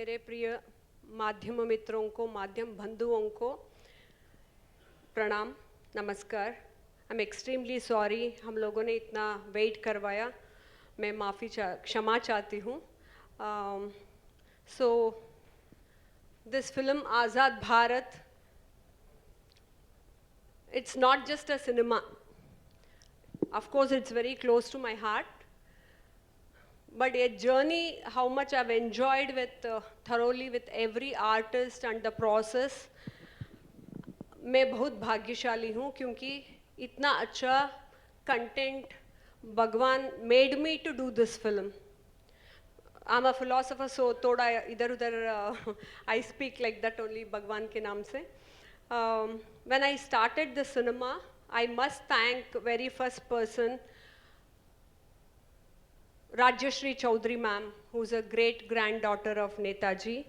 मेरे प्रिय माध्यम मित्रों को, माध्यम बंधुओं को प्रणाम, नमस्कार। आई एम एक्सट्रीमली सॉरी, हम लोगों ने इतना वेट करवाया, मैं क्षमा चाहती हूँ। So this film Azad Bharat, it's not just a cinema. Of course, it's very close to my heart. But a journey, how much I've enjoyed thoroughly with every artist and the process. मैं बहुत भाग्यशाली हूँ क्योंकि इतना अच्छा content भगवान made me to do this film. I'm a philosopher, so थोड़ा इधर उधर I speak like that only भगवान के नाम से. When I started the cinema, I must thank very first person, Rajyashri Chaudhary ma'am, who's a great granddaughter of Netaji.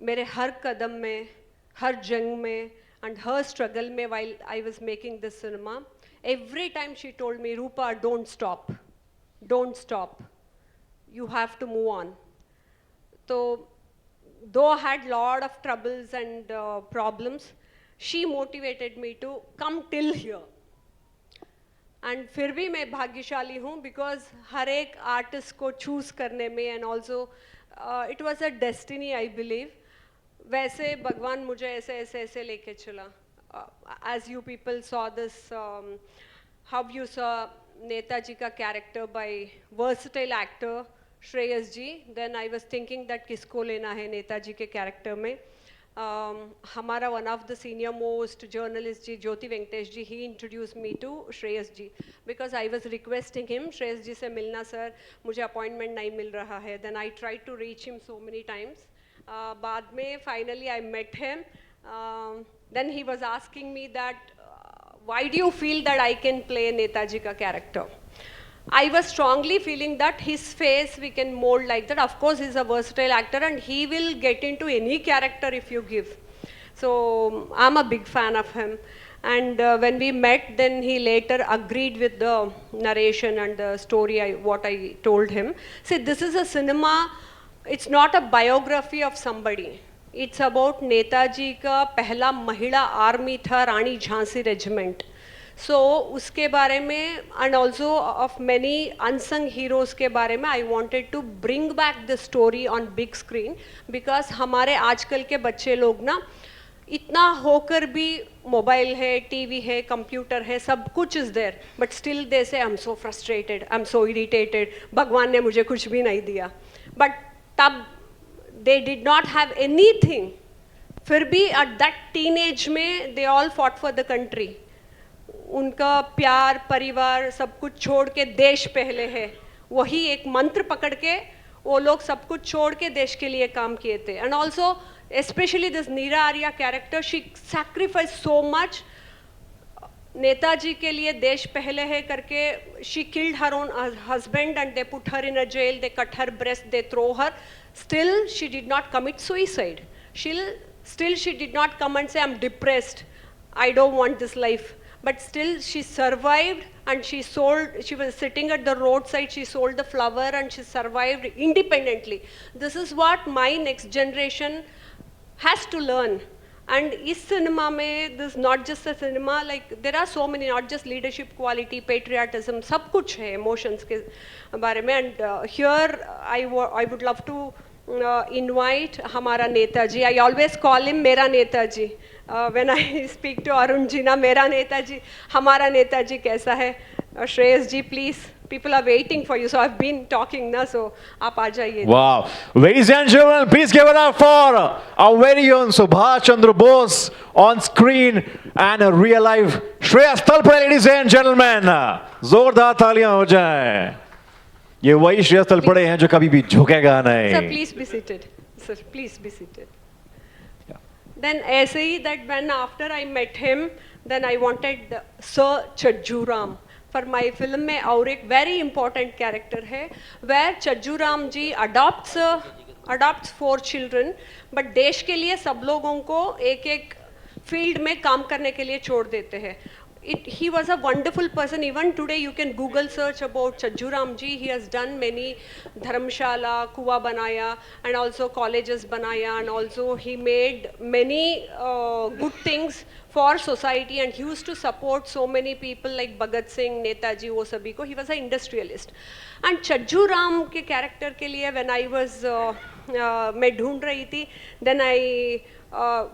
मेरे हर कदम में, हर जंग में, and her struggle में while I was making this cinema, every time she told me, Rupa, don't stop, don't stop. You have to move on. So, though I had lot of troubles and problems, she motivated me to come till here. And फिर भी मैं भाग्यशाली हूँ because हर एक artist को choose करने में and also it was a destiny, I believe. वैसे भगवान मुझे ऐसे लेके चला. As you people saw this, how you saw Netaji ka character by versatile actor Shreyas ji, then I was thinking that किसको लेना है नेताजी के character में. हमारा one of the senior most journalist ji Jyoti Venkatesh ji, he introduced me to Shreyas ji because I was requesting him, Shreyas ji से मिलना sir, मुझे appointment नहीं मिल रहा है. Then I tried to reach him so many times. बाद में finally I met him. Then he was asking me that why do you feel that I can play Netaji ka character? I was strongly feeling that his face we can mold like that. Of course, he's a versatile actor and he will get into any character if you give. So I'm a big fan of him. And when we met, then he later agreed with the narration and the story, what I told him. See, this is a cinema, it's not a biography of somebody. It's about Netaji का पहला महिला army था रानी Jhansi regiment. So उसके बारे में and also of many unsung heroes के बारे में I wanted to bring back the story on big screen because हमारे आजकल के बच्चे लोग ना इतना होकर भी मोबाइल है, टीवी है, कंप्यूटर है, सब कुछ is there, but still they say I'm so frustrated, I'm so irritated, भगवान ने मुझे कुछ भी नहीं दिया. But तब they did not have anything. फिर भी at that teenage में they all fought for the country. उनका प्यार, परिवार, सब कुछ छोड़ के देश पहले है. वही एक मंत्र पकड़ के वो लोग सब कुछ छोड़ के देश के लिए काम किए थे. And also, especially this Neera Arya character, she sacrificed so much. Netaji के लिए देश पहले है करके she killed her own husband and they put her in a jail, they cut her breast, they throw her. Still, she did not commit suicide. Still, she did not come and say, I'm depressed, I don't want this life. But still, she survived and she was sitting at the roadside, she sold the flower and she survived independently. This is what my next generation has to learn. And is cinema mein, this is not just a cinema, like there are so many, not just leadership quality, patriotism, sab kuch hai emotions ke baare mein. And here I would love to invite Hamara Netaji. I always call him Mera Netaji. When I speak to Arun ji, na Mera Netaji, Hamara Netaji kaisa hai? Shreyas ji, please. People are waiting for you, so I've been talking na, so aap aa jaiye. Wow. Ladies and gentlemen, please give it up for our very own Subhash Chandra Bose on screen and a real life Shreyas Talpade, ladies and gentlemen. जोरदार तालियां हो जाएं. ये वही श्रेयस तलपड़े हैं जो कभी भी झुकेगा नहीं. Sir, please be seated. Sir, please be seated. Yeah. Then ऐसे ही that when after I met him, then I wanted Sir Chajju Ram. For my film में और एक very important character है where Chajju Ram ji adopts 4 children, but देश के लिए सब लोगों को एक-एक फील्ड में काम करने के लिए छोड़ देते हैं. he was a wonderful person. Even today, you can Google search about Chajjuram ji. He has done many dharamshala, kuwa banaya, and also colleges banaya, and also he made many good things for society. And he used to support so many people like Bhagat Singh, Netaji, wo sabhi ko. He was an industrialist. And Chajjuram के character के लिए when I was मैं ढूंढ रही थी, then I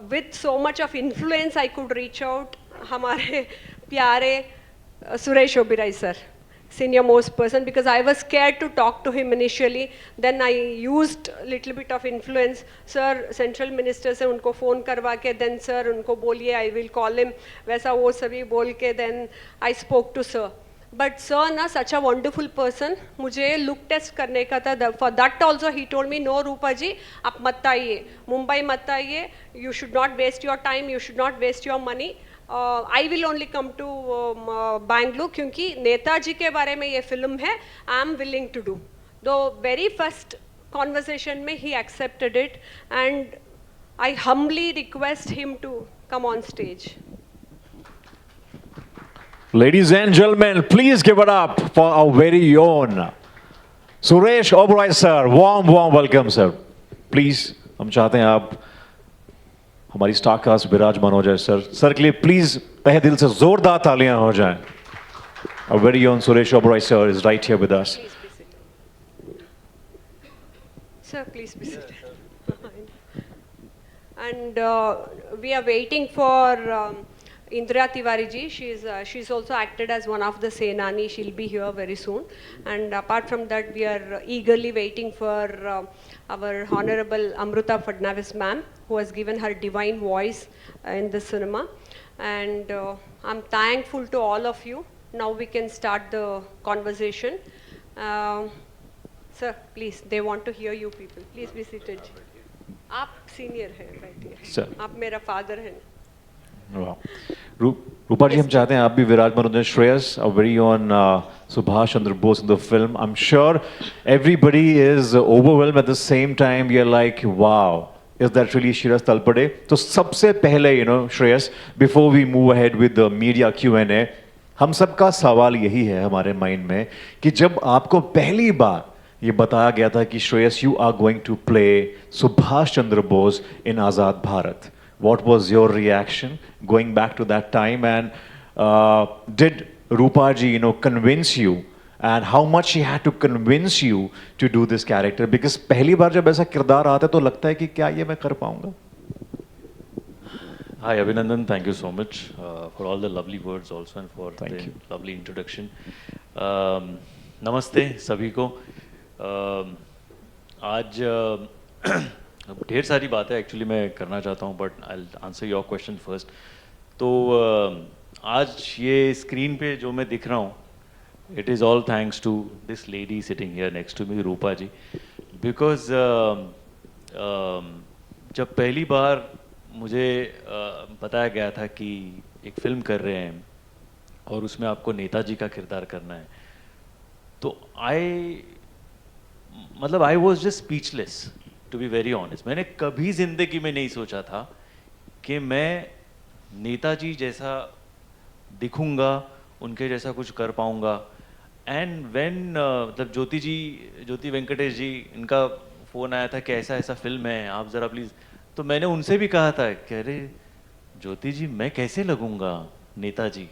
with so much of influence I could reach out हमारे प्यारे Suresh Oberoi sir, senior most person, because I was scared to talk to him initially. Then I used little bit of influence. Sir, central minister से उनको phone करवा के, then sir उनको बोलिए I will call him, वैसा वो सभी बोल के, then I spoke to sir. But sir ना such a wonderful person, मुझे look test करने का था. For that also he told me, no रूपा जी आप मत आइए, मुंबई मत आइए, you should not waste your time, you should not waste your money. I will only come to Bangalore क्योंकि नेताजी के बारे में ये फिल्म है. I am willing to do. The very first conversation में he accepted it, and I humbly request him to come on stage. Ladies and gentlemen, please give it up for our very own Suresh Oberoi sir. Warm welcome sir. Please, हम चाहते हैं आप हमारी star cast विराजमान हो जाए sir. Sir के लिए प्लीज तहे दिल से जोरदार तालियां हो जाएं. Our very own Suresh Oberoi sir is right here with us. Please be seated. Sir, please be seated. And we are waiting for Indira Tiwari ji. She's also acted as one of the Senani. She'll be here very soon. And apart from that, we are eagerly waiting for our Honorable Amruta Fadnavis ma'am, who has given her divine voice in the cinema. And I'm thankful to all of you. Now we can start the conversation. Sir, please, they want to hear you people. Please be seated. आप senior हैं, बैठिए. Sir. आप मेरा father हैं. Wow. रूपा जी, हम चाहते हैं आप भी विराजमान हो जाएं. Shreyas, our very own Subhash Chandra Bose in the film. I'm sure everybody is overwhelmed at the same time. You're like, wow, is that really Shreyas Talpade? तो सबसे पहले, Shreyas, before we move ahead with the media Q&A, हम सबका सवाल यही है हमारे mind में कि जब आपको पहली बार ये बताया गया था कि Shreyas you are going to play Subhash Chandra Bose in Azad Bharat, what was your reaction going back to that time, and did Rupa ji convince you, and how much she had to convince you to do this character? Because पहली बार जब ऐसा किरदार आता है तो लगता है कि क्या ये मैं कर पाऊंगा. Hi Abhinandan, thank you so much for all the lovely words also and for Thank the you. lovely introduction. नमस्ते सभी को. आज ढेर सारी बातें एक्चुअली मैं करना चाहता हूँ, but I answer your question first. तो आज ये स्क्रीन पे जो मैं दिख रहा हूँ, it is all thanks to this lady sitting here next to me, Rupa ji. Because जब पहली बार मुझे बताया गया था कि एक फिल्म कर रहे हैं और उसमें आपको नेताजी का किरदार करना है, तो I was just speechless to be very honest. मैंने कभी जिंदगी में नहीं सोचा था कि मैं नेताजी जैसा दिखूंगा, उनके जैसा कुछ कर पाऊंगा. एंड व्हेन मतलब ज्योति वेंकटेश जी, इनका फ़ोन आया था कि ऐसा ऐसा फिल्म है, आप ज़रा प्लीज़. तो मैंने उनसे भी कहा था कि अरे ज्योति जी, मैं कैसे लगूंगा नेताजी,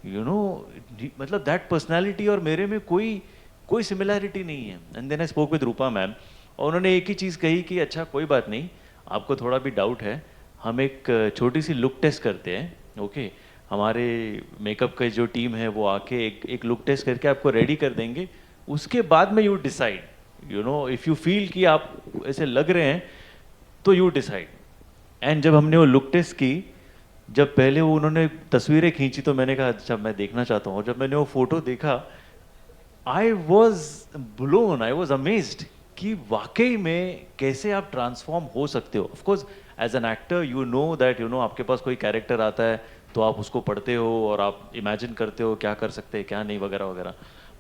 मतलब दैट पर्सनालिटी और मेरे में कोई सिमिलैरिटी नहीं है. And then I spoke with Rupa ma'am, और उन्होंने एक ही चीज़ कही कि अच्छा कोई बात नहीं, आपको थोड़ा भी डाउट है, हम एक छोटी सी लुक टेस्ट करते हैं. ओके, हमारे मेकअप का जो टीम है वो आके एक लुक टेस्ट करके आपको रेडी कर देंगे. उसके बाद में you decide, if you feel कि आप ऐसे लग रहे हैं तो यू डिसाइड. एंड जब हमने वो लुक टेस्ट की, जब पहले वो उन्होंने तस्वीरें खींची तो मैंने कहा अच्छा मैं देखना चाहता हूँ. और जब मैंने वो फोटो देखा, I was blown, I was amazed कि वाकई में कैसे आप ट्रांसफॉर्म हो सकते हो. Of course as an actor you know that आपके पास कोई कैरेक्टर आता है तो आप उसको पढ़ते हो और आप इमेजिन करते हो क्या कर सकते हैं क्या नहीं वगैरह वगैरह.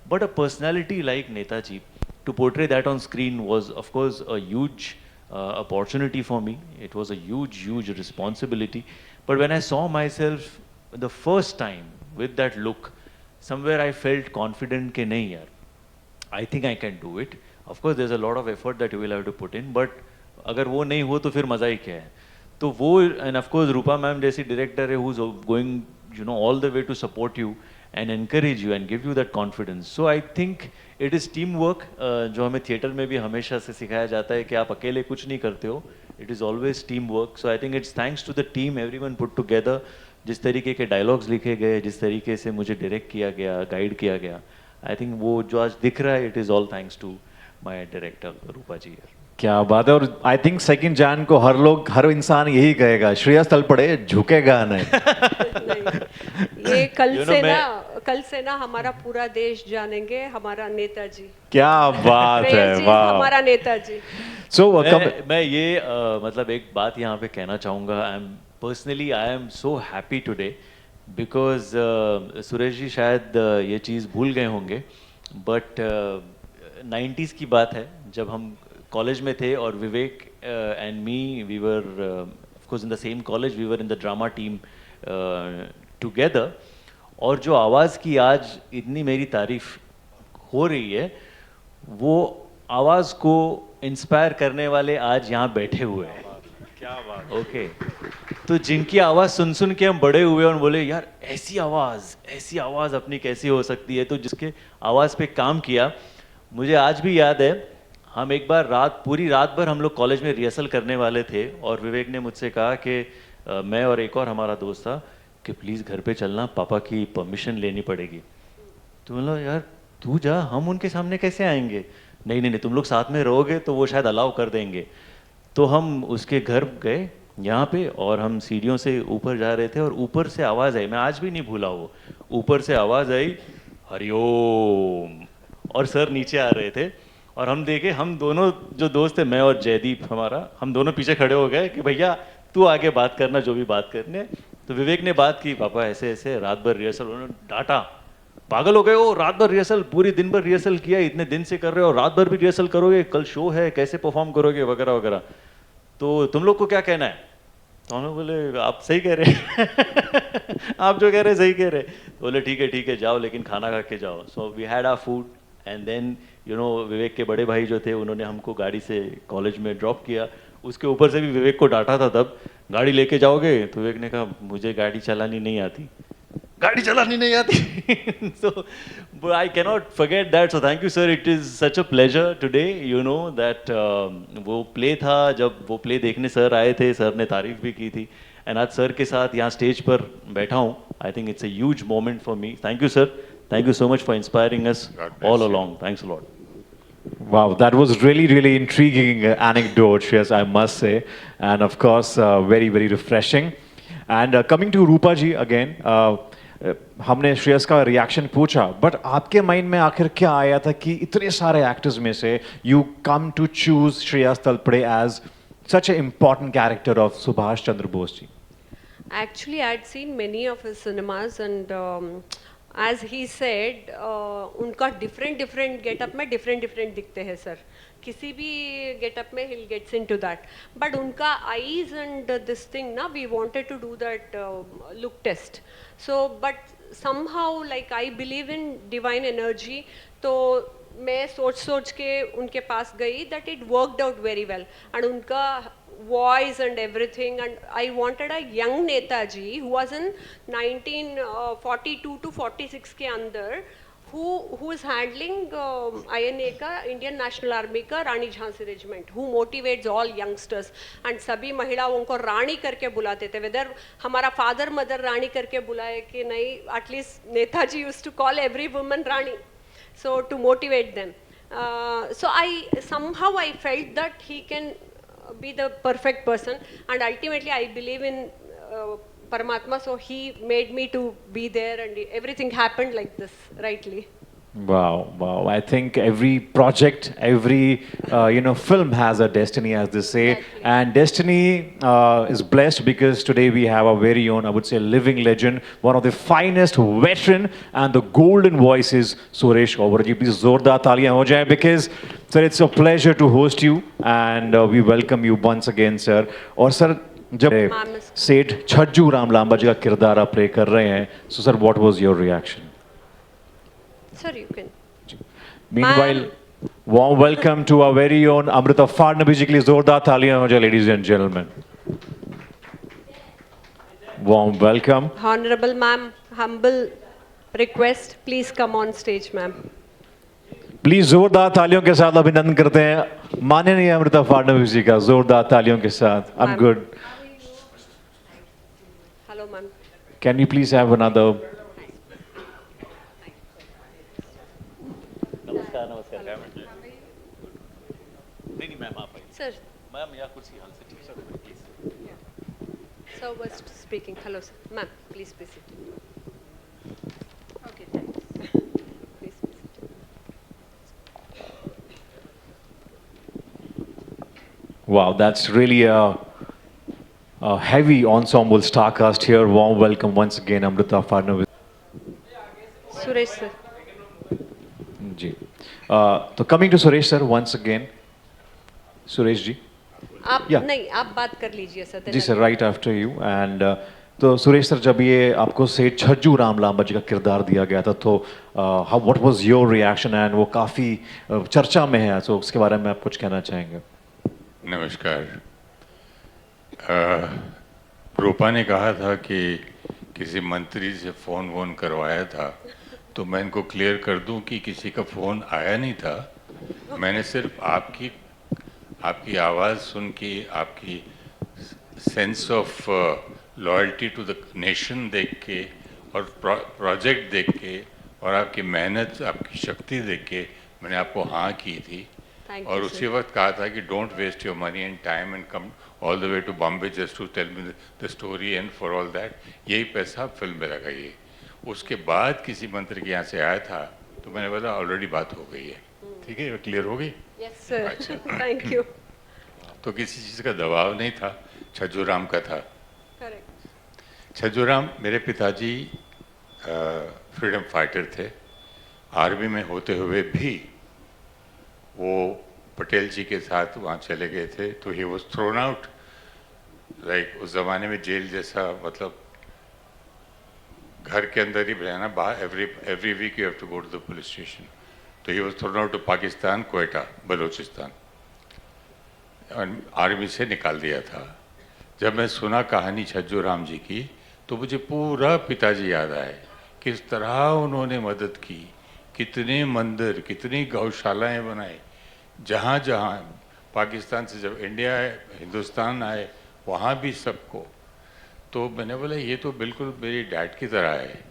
But a personality like Netaji, to portray that on screen was of course a huge opportunity for me. It was a huge responsibility. But when I saw myself the first time with that look, somewhere I felt confident कि नहीं यार, I think I can do it. Of course, there's a lot of effort that you will have to put in, but अगर वो नहीं हो तो फिर मज़ा ही क्या है. तो वो, and of course Rupa ma'am जैसी डायरेक्टर है who's going, you know, all the way to support you and encourage you and give you that confidence. So I think it is teamwork, जो हमें थिएटर में भी हमेशा से सिखाया जाता है कि आप अकेले कुछ नहीं करते हो. It is always teamwork. So I think it's thanks to the team, everyone put together. जिस तरीके के डायलॉग्स लिखे गए, जिस तरीके से मुझे डायरेक्ट किया गया, गाइड किया गया, आई थिंक वो जो आज दिख रहा है, it is all thanks to my director Roopa ji. क्या बात है. और आई थिंक 2 जैन को हर इंसान यही कहेगा, श्रेयस तलपड़े झुकेगा नहीं. ये कल You know, कल से ना हमारा पूरा देश जानेंगे हमारा नेताजी. क्या बात है. श्रेयस जी वाह. हमारा नेताजी. सो मैं ये मतलब एक बात यहाँ पे कहना चाहूँगा. I am so happy today because Suresh ji शायद ये चीज़ भूल गए होंगे, बट 90s की बात है जब हम कॉलेज में थे और Vivek and me we were of course in the same college, we were in the drama team together. और जो आवाज़ की आज इतनी मेरी तारीफ हो रही है, वो आवाज़ को इंस्पायर करने वाले आज यहाँ बैठे हुए हैं. क्या बात. ओके, तो जिनकी आवाज़ सुन सुन के हम बड़े हुए और बोले यार ऐसी आवाज़ अपनी कैसी हो सकती है, तो जिसके आवाज़ पे काम किया. मुझे आज भी याद है, हम एक बार पूरी रात भर हम लोग कॉलेज में रिहर्सल करने वाले थे और विवेक ने मुझसे कहा कि मैं और एक और हमारा दोस्त था कि प्लीज़ घर पे चलना, पापा की परमिशन लेनी पड़ेगी. तो बोला यार तू जा, हम उनके सामने कैसे आएंगे. नहीं, तुम लोग साथ में रहोगे तो वो शायद अलाउ कर देंगे. तो हम उसके घर गए यहाँ पे और हम सीढ़ियों से ऊपर जा रहे थे और ऊपर से आवाज़ आई, मैं आज भी नहीं भूला वो. ऊपर से आवाज़ आई हरिओम, और सर नीचे आ रहे थे और हम देखे, हम दोनों जो दोस्त थे, मैं और जयदीप हमारा, हम दोनों पीछे खड़े हो गए कि भैया तू आगे बात करना जो भी बात करने. तो विवेक ने बात की, पापा ऐसे ऐसे रात भर रिहर्सल. उन्होंने डांटा, पागल हो गए हो, रात भर रिहर्सल, पूरी दिन भर रिहर्सल किया, इतने दिन से कर रहे हो, रात भर भी रिहर्सल करोगे, कल शो है, कैसे परफॉर्म करोगे वगैरह वगैरह. तो तुम लोग को क्या कहना है. तो हम लोग बोले आप सही कह रहे हैं आप जो कह रहे हैं सही कह रहे हैं. बोले ठीक है जाओ, लेकिन खाना खा के जाओ. So we had our food and then you know Vivek के बड़े भाई जो थे उन्होंने हमको गाड़ी से कॉलेज में ड्रॉप किया. उसके ऊपर से भी विवेक को डांटा था तब, गाड़ी लेके जाओगे. तो विवेक ने कहा मुझे गाड़ी चलानी नहीं आती. So I cannot forget that. So thank you sir, it is such a pleasure today, you know that वो प्ले था, जब वो प्ले देखने सर आए थे, सर ने तारीफ भी की थी, एंड आज सर के साथ यहाँ स्टेज पर बैठा हूँ. I think it's a huge moment for me. Thank you sir, thank you so much for inspiring us all along. Thanks a lot. Wow, that was really intriguing anecdote, Shreyas, I must say, and of course very refreshing. And coming to Rupa ji again, हमने श्रेयस का reaction पूछा, but आपके mind में आखिर क्या आया था कि इतने सारे एक्टर्स में से you come to choose Shreyas Talpade as such an important character of Subhash Chandra Bose ji? Actually, I'd seen many of his cinemas and as he said, उनका different getup में different दिखते हैं सर. किसी भी getup में he'll gets into that. But उनका eyes and this thing ना, we wanted to do that look test. So, but somehow like I believe in divine energy. तो मैं सोच के उनके पास गई, that it worked out very well. And उनका voice and everything, and I wanted a young Netaji who was in 1942 to 46 के अंदर, who is handling INA का, Indian National Army का Rani Jhansi regiment, who motivates all youngsters. and सभी महिलाओं को रानी करके बुलाते थे, whether हमारा father mother रानी करके बुलाए कि नहीं, at least Netaji used to call every woman Rani, so to motivate them. So somehow I felt that he can be the perfect person, and ultimately I believe in Paramatma, so he made me to be there, and everything happened like this, rightly. Wow. I think every project, every film has a destiny, as they say. Exactly. And destiny is blessed because today we have our very own, I would say, living legend, one of the finest veteran and the golden voices, Suresh Oberoi ji. Please zordar taaliyan ho jaye, because sir, it's a pleasure to host you and we welcome you once again, sir. और sir, जब Ma'am is- सेठ छज्जू राम लांबा जी का किरदार आप play कर रहे हैं, so sir what was your reaction? Sir, you can. Meanwhile, warm welcome to our very own Amrita Fadnavis जी के लिए जोरदार तालियां हो जाए, ladies and gentlemen. Warm welcome. Honorable ma'am, humble request, please come on stage, ma'am. Please जोरदार तालियों के साथ अभिनंदन करते हैं माननीय अमृता फडणवीस जी का, जोरदार तालियों के साथ. I'm Ma'am. good. Hello, ma'am. Can we please have another? नमस्कार नमस्कार क्या मिनट नहीं मैम आप आइए Sir, मैम या कुर्सी हाल से ठीक है please sir was speaking. Hello, sir. Ma'am, please be seated. Okay, thanks. Please be seated. Wow, that's really a heavy ensemble star cast here. Warm welcome once again, Amrita Fadnavis Suresh, sir. ji. So coming to Suresh sir once again. Suresh ji. आप Yeah. नहीं, आप बात कर लीजिए sir. जी sir, right after you. And तो Suresh sir, जब ये आपको सेठ छज्जू राम लांबा जी का किरदार दिया गया था, तो how what was your reaction? And वो काफ़ी चर्चा में है, तो उसके बारे में आप कुछ कहना चाहेंगे? नमस्कार. रूपा ने कहा था कि किसी मंत्री से फ़ोन वोन करवाया था, तो मैं इनको क्लियर कर दूं कि किसी का फ़ोन आया नहीं था. मैंने सिर्फ आपकी आवाज़ सुन के, आपकी sense of loyalty to the nation देख के और प्रोजेक्ट देख के और आपकी मेहनत, आपकी शक्ति देख के मैंने आपको हाँ की थी. Thank और you, उसी sir. वक्त कहा था कि don't waste your money and time and come all the way to Bombay just to tell me the story and for all that. यही पैसा फिल्म में लगाइए. उसके बाद किसी मंत्री के यहाँ से आया था, तो मैंने बोला ऑलरेडी बात हो गई है. ठीक है, क्लियर हो गई. Yes, sir. अच्छा. Thank you. तो किसी चीज़ का दबाव नहीं था, छज्जू राम का था. Correct. छज्जू राम मेरे पिताजी फ्रीडम फाइटर थे. आर्मी में होते हुए भी वो पटेल जी के साथ वहाँ चले गए थे, तो he was thrown out. Like उस ज़माने में जेल जैसा, मतलब घर के अंदर ही रहना, बाहर every week you have to go to the police station. तो he was thrown out to Pakistan, Quetta, Balochistan. Army से निकाल दिया था. जब मैं सुना कहानी छज्जू राम जी की, तो मुझे पूरा पिताजी याद आए. किस तरह उन्होंने मदद की, कितने मंदिर, कितनी गौशालाएं बनाई. जहाँ जहाँ पाकिस्तान से जब इंडिया आए, हिंदुस्तान आए, वहाँ भी सबको. तो मैंने बोला ये तो बिल्कुल मेरी डैड की तरह है.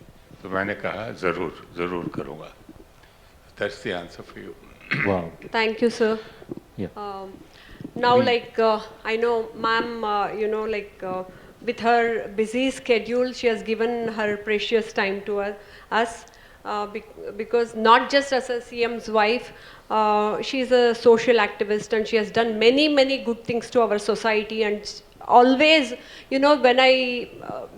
तो मैंने कहा ज़रूर करूँगा. That's the answer for you. Wow. Thank you, sir. Yeah. Now, like, I know, ma'am, you know, like, with her busy schedule, she has given her precious time to us because not just as a CM's wife, she is a social activist and she has done many good things to our society. And always, you know, when I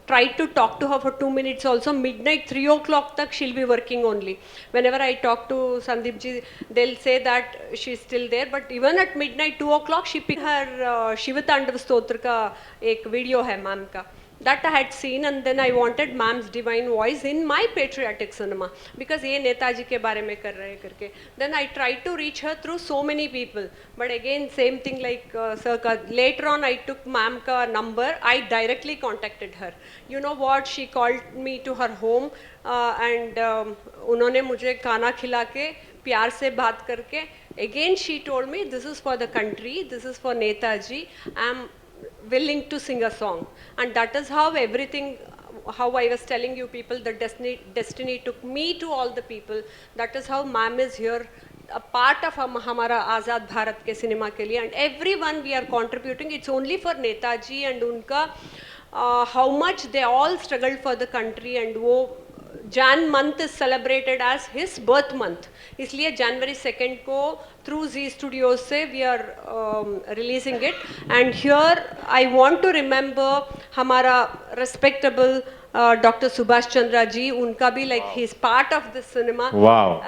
try to talk to her for 2 minutes also, midnight 3 o'clock tak she'll be working only. Whenever I talk to Sandeep ji, they'll say that she's still there, but even at midnight 2 o'clock she picked her Shiva Tandav Stotra ka ek video hai ma'am ka. That I had seen, and then I wanted ma'am's divine voice in my patriotic cinema because ये नेताजी के बारे में कर रहे करके. Then I tried to reach her through so many people, but again same thing like sir का. Later on I took ma'am का number, I directly contacted her. You know what? She called me to her home and उन्होंने मुझे खाना खिला के प्यार से बात करके. Again she told me this is for the country, this is for Netaji. I'm willing to sing a song, and that is how everything, how I was telling you people, the destiny took me to all the people. That is how ma'am is here, a part of हमारा आज़ाद भारत के cinema के लिए, and everyone we are contributing. It's only for Netaji and उनका how much they all struggled for the country, and वो Jan month is celebrated as his birth month. इसलिए January 2nd को through Z Studios से we are releasing it. And here I want to remember हमारा respectable Dr. Subhash Chandra ji, unka bhi like he's part of this cinema. Wow.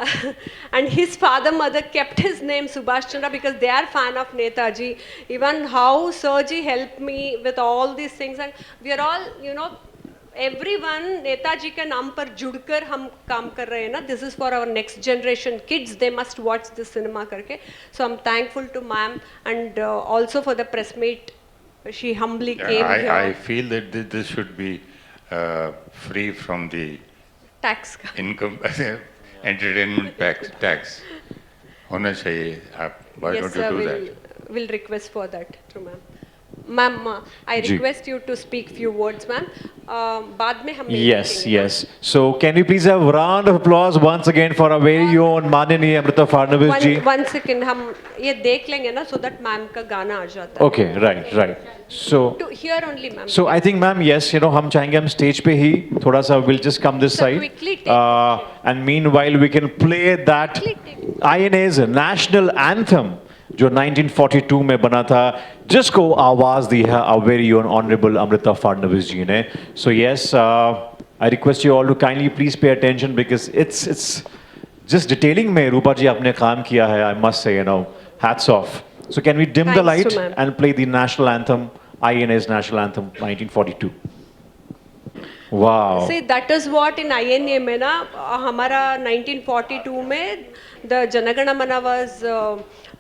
And his father mother kept his name Subhash Chandra because they are fan of Netaji. Even how Sirji helped me with all these things, and we are all, you know, everyone Netaji के नाम पर जुड़कर हम काम कर रहे हैं ना. This is for our next generation kids. They must watch this cinema करके. So I'm thankful to ma'am and also for the press meet. She humbly came here. I feel that this should be free from the Tax. income entertainment tax. होना चाहिए. Why Yes, don't you sir. do that? We'll request for that to ma'am. Ma'am, I ji. request you to speak few words, ma'am. बाद में हम Yes, yes. So can we please have a round of applause once again for our very own माननीय अमृता फडणवीस जी. One second, हम ये देख लेंगे ना, so that ma'am का गाना आ जाता है. Okay, right. So To hear only, ma'am. So I think, ma'am, yes, you know, हम चाहेंगे हम stage पे ही थोड़ा सा we'll just come this Sir, side. quickly take And meanwhile we can play that Quickly take INA's national anthem जो 1942 में बना था, जिसको आवाज दी है our very own honorable Amruta Fadnavis जी ने. So yes, I request you all to kindly please pay attention because it's just detailing में रूपा जी आपने काम किया है. I must say, you know, hats off. So can we dim the Thanks light to ma'am. and play the national anthem, INA's national anthem 1942. Wow. See, that is what in INA में ना हमारा 1942 में the Janagana Mana was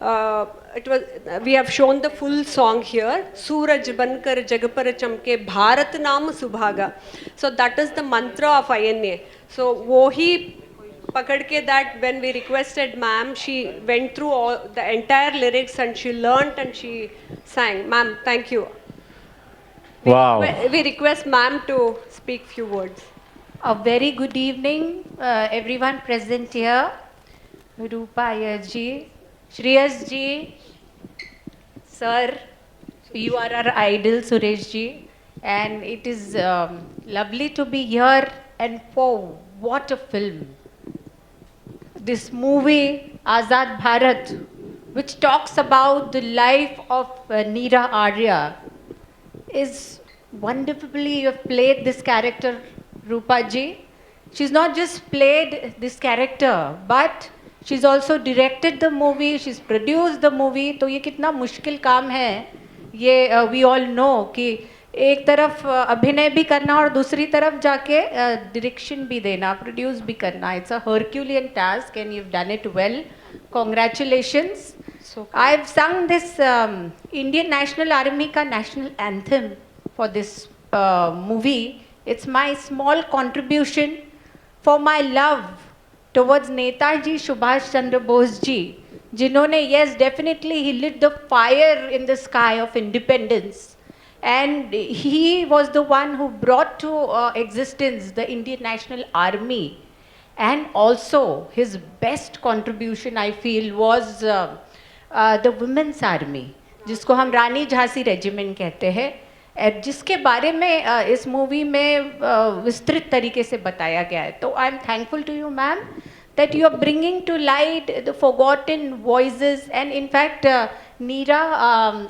it was we have shown the full song here. सूरज बनकर जग पर चमके भारत नाम सुभागा. So that is the mantra of INA. So वो ही पकड़ के that when we requested ma'am, she went through all the entire lyrics and she learnt and she sang. Ma'am, thank you. Wow. We request ma'am to speak few words. A very good evening, everyone present here. Rupa Iyer ji, Shreyas ji, sir, you are our idol, Suresh ji, and it is lovely to be here. And for what a film! This movie, Azad Bharat, which talks about the life of Neera Arya, is wonderfully you have played this character, Rupa ji. She's not just played this character, but she's also directed the movie, she's produced the movie. तो ये कितना मुश्किल काम है, ये we all know कि एक तरफ अभिनय भी करना और दूसरी तरफ जाके डायरेक्शन भी देना, प्रोड्यूस भी करना. It's a Herculean task and you've done it well. Congratulations. So I've sung this Indian National Army ka national anthem for this movie. It's my small contribution for my love towards Netaji Subhash Chandra Bose ji, जिन्होंने, yes, definitely he lit the fire in the sky of independence, and he was the one who brought to existence the Indian National Army. And also his best contribution I feel was the Women's Army, जिसको हम रानी Jhansi regiment कहते हैं, जिसके बारे में इस movie में विस्तृत तरीके से बताया गया है. तो I am thankful to you ma'am that you are bringing to light the forgotten voices, and in fact Neera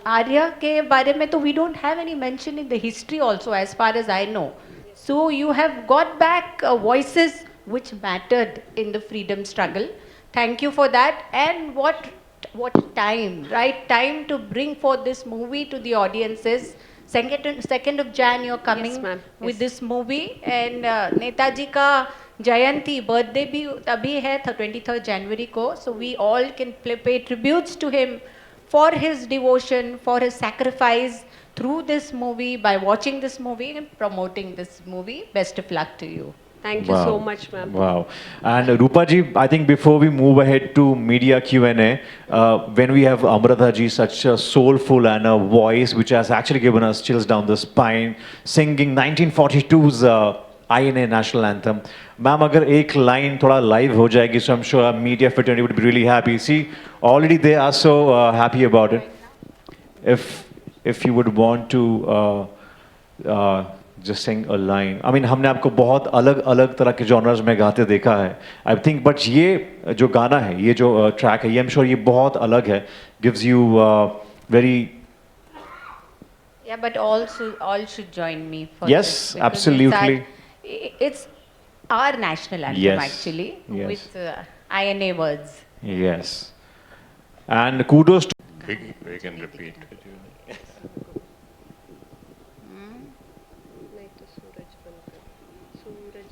Arya के बारे में तो we don't have any mention in the history also as far as I know. So you have got back voices which mattered in the freedom struggle. Thank you for that. And what time, right time to bring forth this movie to the audiences. 2nd of Jan you're coming Yes, ma'am. with Yes. this movie, and Netaji का जयंती birthday भी अभी है 23rd January को, so we all can pay tributes to him for his devotion, for his sacrifice through this movie, by watching this movie and promoting this movie. Best of luck to you. Thank you so much, ma'am. Wow. And Rupa ji, I think before we move ahead to media Q&A, when we have Amrita ji, such a soulful and a voice which has actually given us chills down the spine, singing 1942's INA national anthem. Ma'am, अगर एक line थोड़ा live हो जाएगी, so I'm sure media fraternity would be really happy. See, already they are so happy about it. If you would want to just sing a line. I mean, हमने आपको बहुत अलग तरह के genres में गाते देखा है. I think, but ये जो गाना है, ये जो track है, ये I'm sure ये बहुत अलग है. Gives you very. Yeah, but all should join me for Yes, this, because absolutely. it's our national anthem Yes. actually, Yes. with INA words. Yes. And kudos to We can repeat.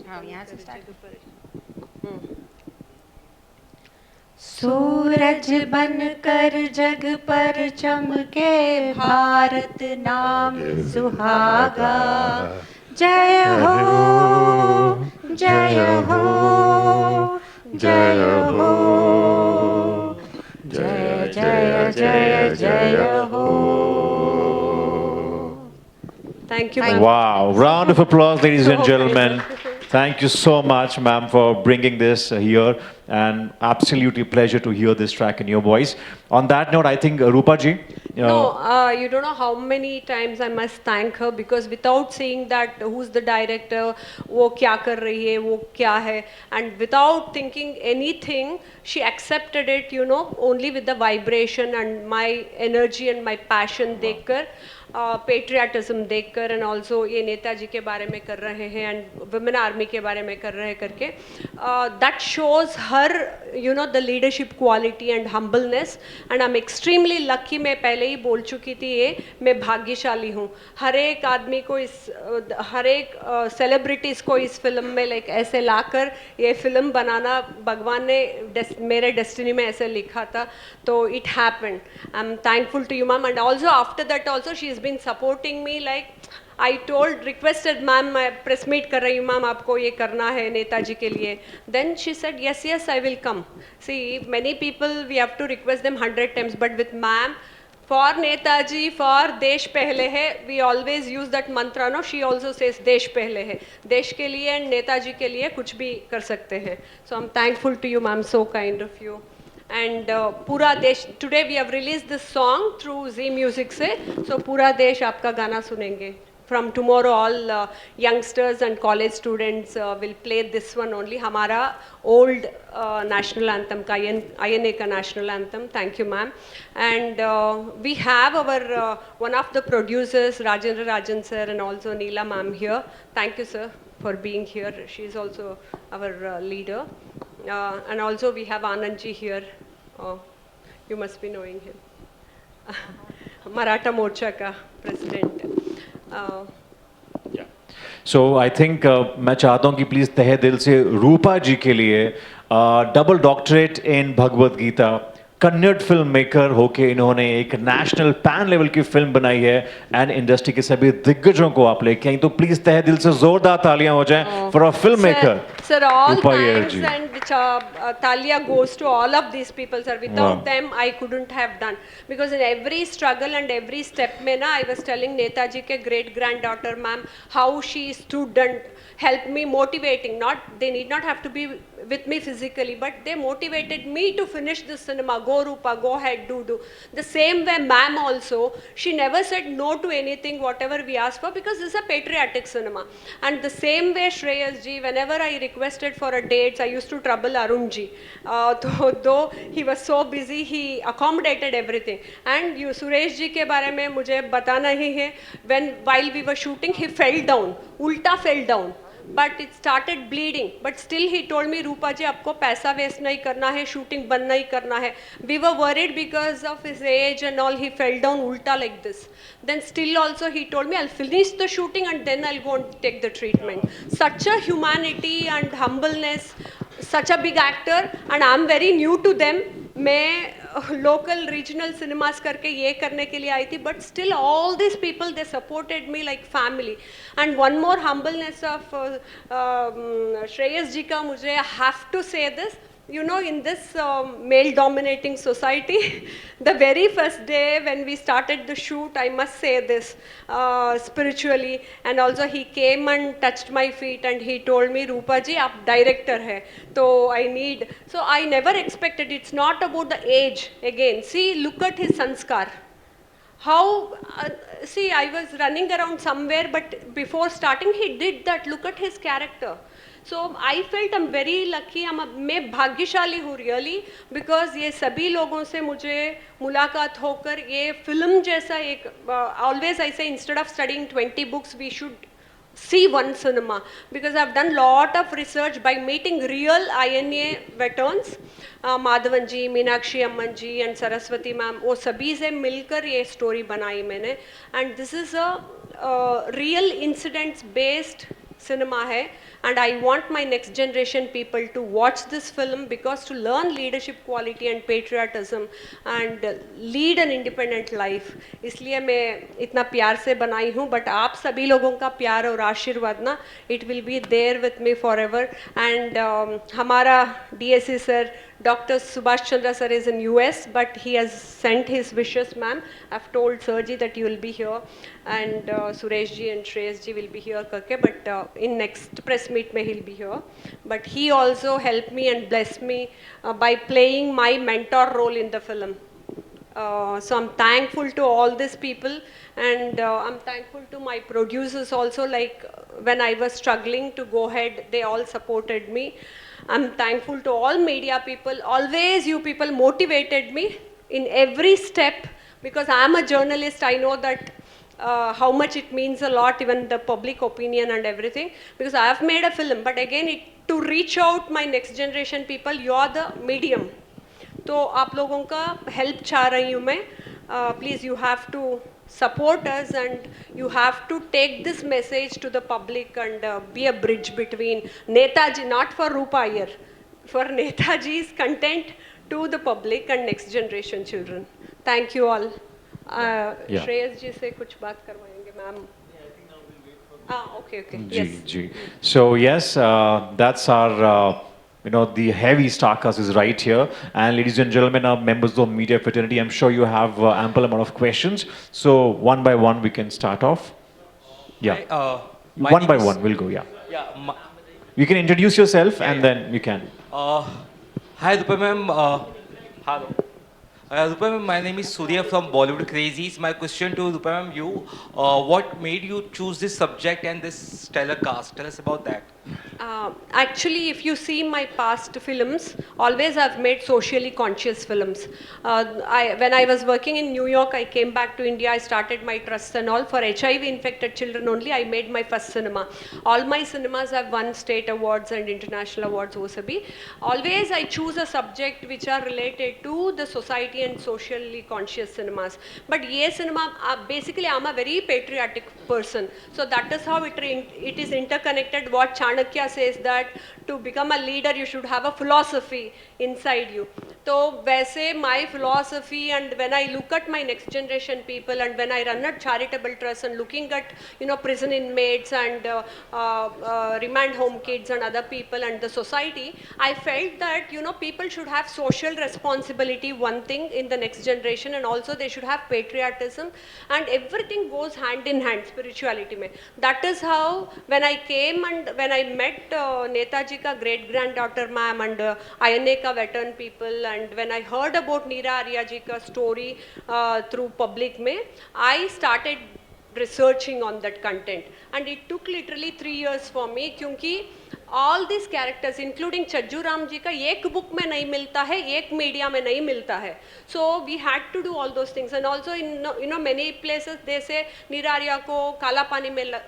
हाँ, यहाँ से start. सूरज बनकर जग पर चमके भारत नाम सुहागा, जय हो जय हो जय हो, जय जय जय जय हो. Thank you, Thank ma'am. Wow. Round of applause, ladies and So gentlemen. kind. Thank you so much, ma'am, for bringing this here. And absolutely pleasure to hear this track in your voice. On that note, I think Rupa ji. No, you don't know how many times I must thank her, because without saying that who's the director, वो क्या कर रही है, वो क्या है, and without thinking anything, she accepted it, you know, only with the vibration and my energy and my passion देखकर, patriotism देखकर, and also ये नेताजी के बारे में कर रहे हैं and women army के बारे में कर रहे हैं करके, that shows her, you know, the leadership quality and humbleness, and I'm extremely lucky. मैं पहले ही बोल चुकी थी ये, मैं भाग्यशाली हूँ. हर एक आदमी को इस, हर एक सेलिब्रिटीज़ को इस फिल्म में लाइक ऐसे लाकर ये फिल्म बनाना भगवान ने मेरे डेस्टिनी में ऐसे लिखा था, तो it happened. I am thankful to you ma'am, and also after that also she is been supporting me. Like I told, requested ma'am, मैं प्रेस मीट कर रही हूँ मैम, आपको ये करना है नेताजी के लिए. Then she said yes, yes, I will come. See, many people we have to request them 100 times, but with ma'am, for Netaji, for देश पहले है, we always use that mantra. No, she also says देश पहले है, देश के लिए and Netaji के लिए कुछ भी कर सकते हैं. So I'm thankful to you ma'am, so kind of you. And पूरा देश, today we have released this song through Z Music से, so पूरा देश आपका गाना सुनेंगे. From tomorrow, all youngsters and college students will play this one only. हमारा old national anthem का, INA का national anthem. Thank you, ma'am. And we have our one of the producers, Rajendra Rajan sir, and also Neela ma'am here. Thank you, sir, for being here. She is also our leader. And also we have Anandji here. You must be knowing him. Maratha Morcha का president. So I think मैं चाहता हूँ कि please तहे दिल से रूपा जी के लिए double doctorate in Bhagavad Gita, Kannada filmmaker होके इन्होंने एक नेशनल पैन लेवल की फिल्म बनाई है एंड इंडस्ट्री के सभी दिग्गजों को आप लेके आई, तो प्लीज तहे दिल से जोरदार तालियां हो जाएं for a film maker. Sir, all Rupa Iyer thanks ji. and Talia goes to all of these people, sir. Without Wow. them, I couldn't have done. Because in every struggle and every step, mein na, I was telling Netaji ke great granddaughter, ma'am, how she stood and helped me, motivating. Not, they need not have to be with me physically, but they motivated me to finish the cinema. Go Rupa, go ahead, do. The same way, ma'am also, she never said no to anything, whatever we asked for, because this is a patriotic cinema. And the same way, Shreyas ji, whenever I requested for a dates, I used to trouble Arun ji. Though he was so busy, he accommodated everything. And you, Suresh ji के बारे में मुझे बताना ही है. While we were shooting, he fell down, ulta fell down. But it started bleeding. But still he told me, Rupa ji, आपको पैसा waste नहीं करना है, shooting बंद नहीं करना है. We were worried because of his age and all. He fell down ulta like this. Then still also he told me, I'll finish the shooting and then I'll go and take the treatment. Such a humanity and humbleness, such a big actor, and I'm very new to them. मैं local regional cinemas करके ये करने के लिए आई थी, but still all these people, they supported me like family. And one more humbleness of Shreyas ji का, मुझे have to say this. You know, in this male-dominating society, the very first day when we started the shoot, I must say this spiritually, and also he came and touched my feet and he told me, Rupa ji, aap director hai, so I need. So I never expected. It's not about the age again. See, look at his sanskar. How, see, I was running around somewhere, but before starting, he did that. Look at his character. So I felt I'm very lucky. मैं भाग्यशाली हूँ really, because ये सभी लोगों से मुझे मुलाकात होकर ये फिल्म जैसा एक, always I say, instead of studying 20 books, we should see one cinema, because I've done lot of research by meeting real INA veterans, Madhavan ji, Meenakshi Amman ji and Saraswati ma'am, वो सभी से मिलकर ये स्टोरी बनाई मैंने. And this is a real incidents based cinema hai, and I want my next generation people to watch this film, because to learn leadership quality and patriotism and lead an independent life, इसलिए मैं इतना प्यार से बनाई हूँ. But आप सभी लोगों का प्यार और आशीर्वाद ना, it will be there with me forever. And हमारा DSC sir Dr. Subhash Chandra sir is in US, but he has sent his wishes, ma'am. I've told Sir ji that you will be here, and Suresh ji and Shreyas ji will be here, karke. But in next press meet mein he'll be here. But he also helped me and blessed me by playing my mentor role in the film. So I'm thankful to all these people, and I'm thankful to my producers also. Like when I was struggling to go ahead, they all supported me. I'm thankful to all media people. Always you people motivated me in every step, because I'm a journalist. I know that how much it means a lot, even the public opinion and everything, because I have made a film. But again, to reach out my next generation people, you're the medium. तो आप लोगों का help चाह रही हूँ मैं. Please you have to support us, and you have to take this message to the public and be a bridge between Netaji, not for Rupa Iyer, for Netaji's content to the public and next generation children. Thank you all. Shreyas ji se kuch baat karwayenge, ma'am. Okay. Ji, Yes. ji. So yes, that's our the heavy star cast is right here. And ladies and gentlemen, members of media fraternity, I'm sure you have ample amount of questions. So one by one, we can start off. Yeah. My One name by is- one, we'll go. Yeah. Yeah. You can introduce yourself, and then you can. Hi, Rupa ma'am. Hello. Rupa ma'am, my name is Surya from Bollywood Crazies. My question to Rupa ma'am, what made you choose this subject and this stellar cast? Tell us about that. Actually, if you see my past films, always I've made socially conscious films. When I was working in New York, I came back to India, I started my trusts and all. For HIV infected children only, I made my first cinema. All my cinemas have won state awards and international awards, wo sabhi. Always I choose a subject which are related to the society and socially conscious cinemas. But ye cinema, basically I'm a very patriotic person. So that is how it is interconnected. What Chanakya says that to become a leader, you should have a philosophy inside you. So वैसे my philosophy, and when I look at my next generation people, and when I run a charitable trust and looking at prison inmates and remand home kids and other people and the society, I felt that people should have social responsibility, one thing in the next generation, and also they should have patriotism, and everything goes hand in hand spirituality mein. That is how when I came and when I met Netaji ka great granddaughter ma'am and INA ka veteran people, and when I heard about Neera Arya ji ka story through public mein, I started researching on that content, and it took literally 3 years for me, क्योंकि all these characters including Chajju Ram ji का एक book में नहीं मिलता है, एक media में नहीं मिलता है. So we had to do all those things, and also in many places they say Neera Arya को काला पानी में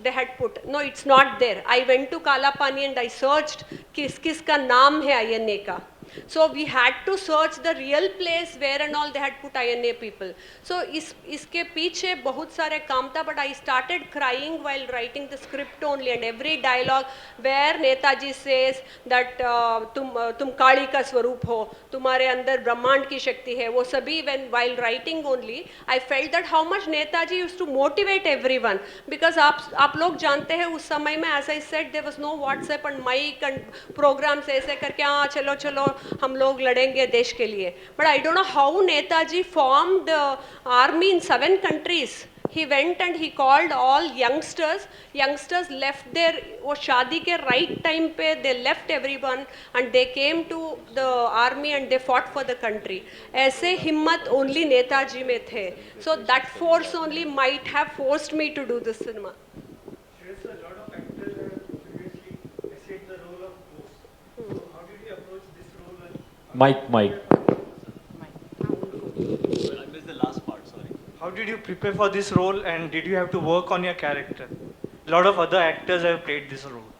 they had put. No, it's not there. I went to Kala Pani and I searched किस किस का नाम है INA का. So we had to search the real place where and all they had put INA people. So इसके पीछे बहुत सारे काम था, but I started crying while writing the script only, and every dialogue where Netaji says that तुम काली का स्वरूप हो, तुम्हारे अंदर ब्रह्मांड की शक्ति है, वो सभी while writing only, I felt that how much Netaji used to motivate everyone, because आप लोग जानते हैं उस समय में, as I said, there was no WhatsApp and mic and programs ऐसे करके हाँ चलो चलो हम लोग लड़ेंगे देश के लिए. But I don't know how Netaji formed army in 7 countries. He went and he called all youngsters. Youngsters left their वो शादी के right time पे they left everyone and they came to the army and they fought for the country. ऐसे हिम्मत only Netaji में थे. So that force only might have forced me to do this cinema. Mike. I missed the last part, sorry. How did you prepare for this role, and did you have to work on your character? a lot of other actors have played this role.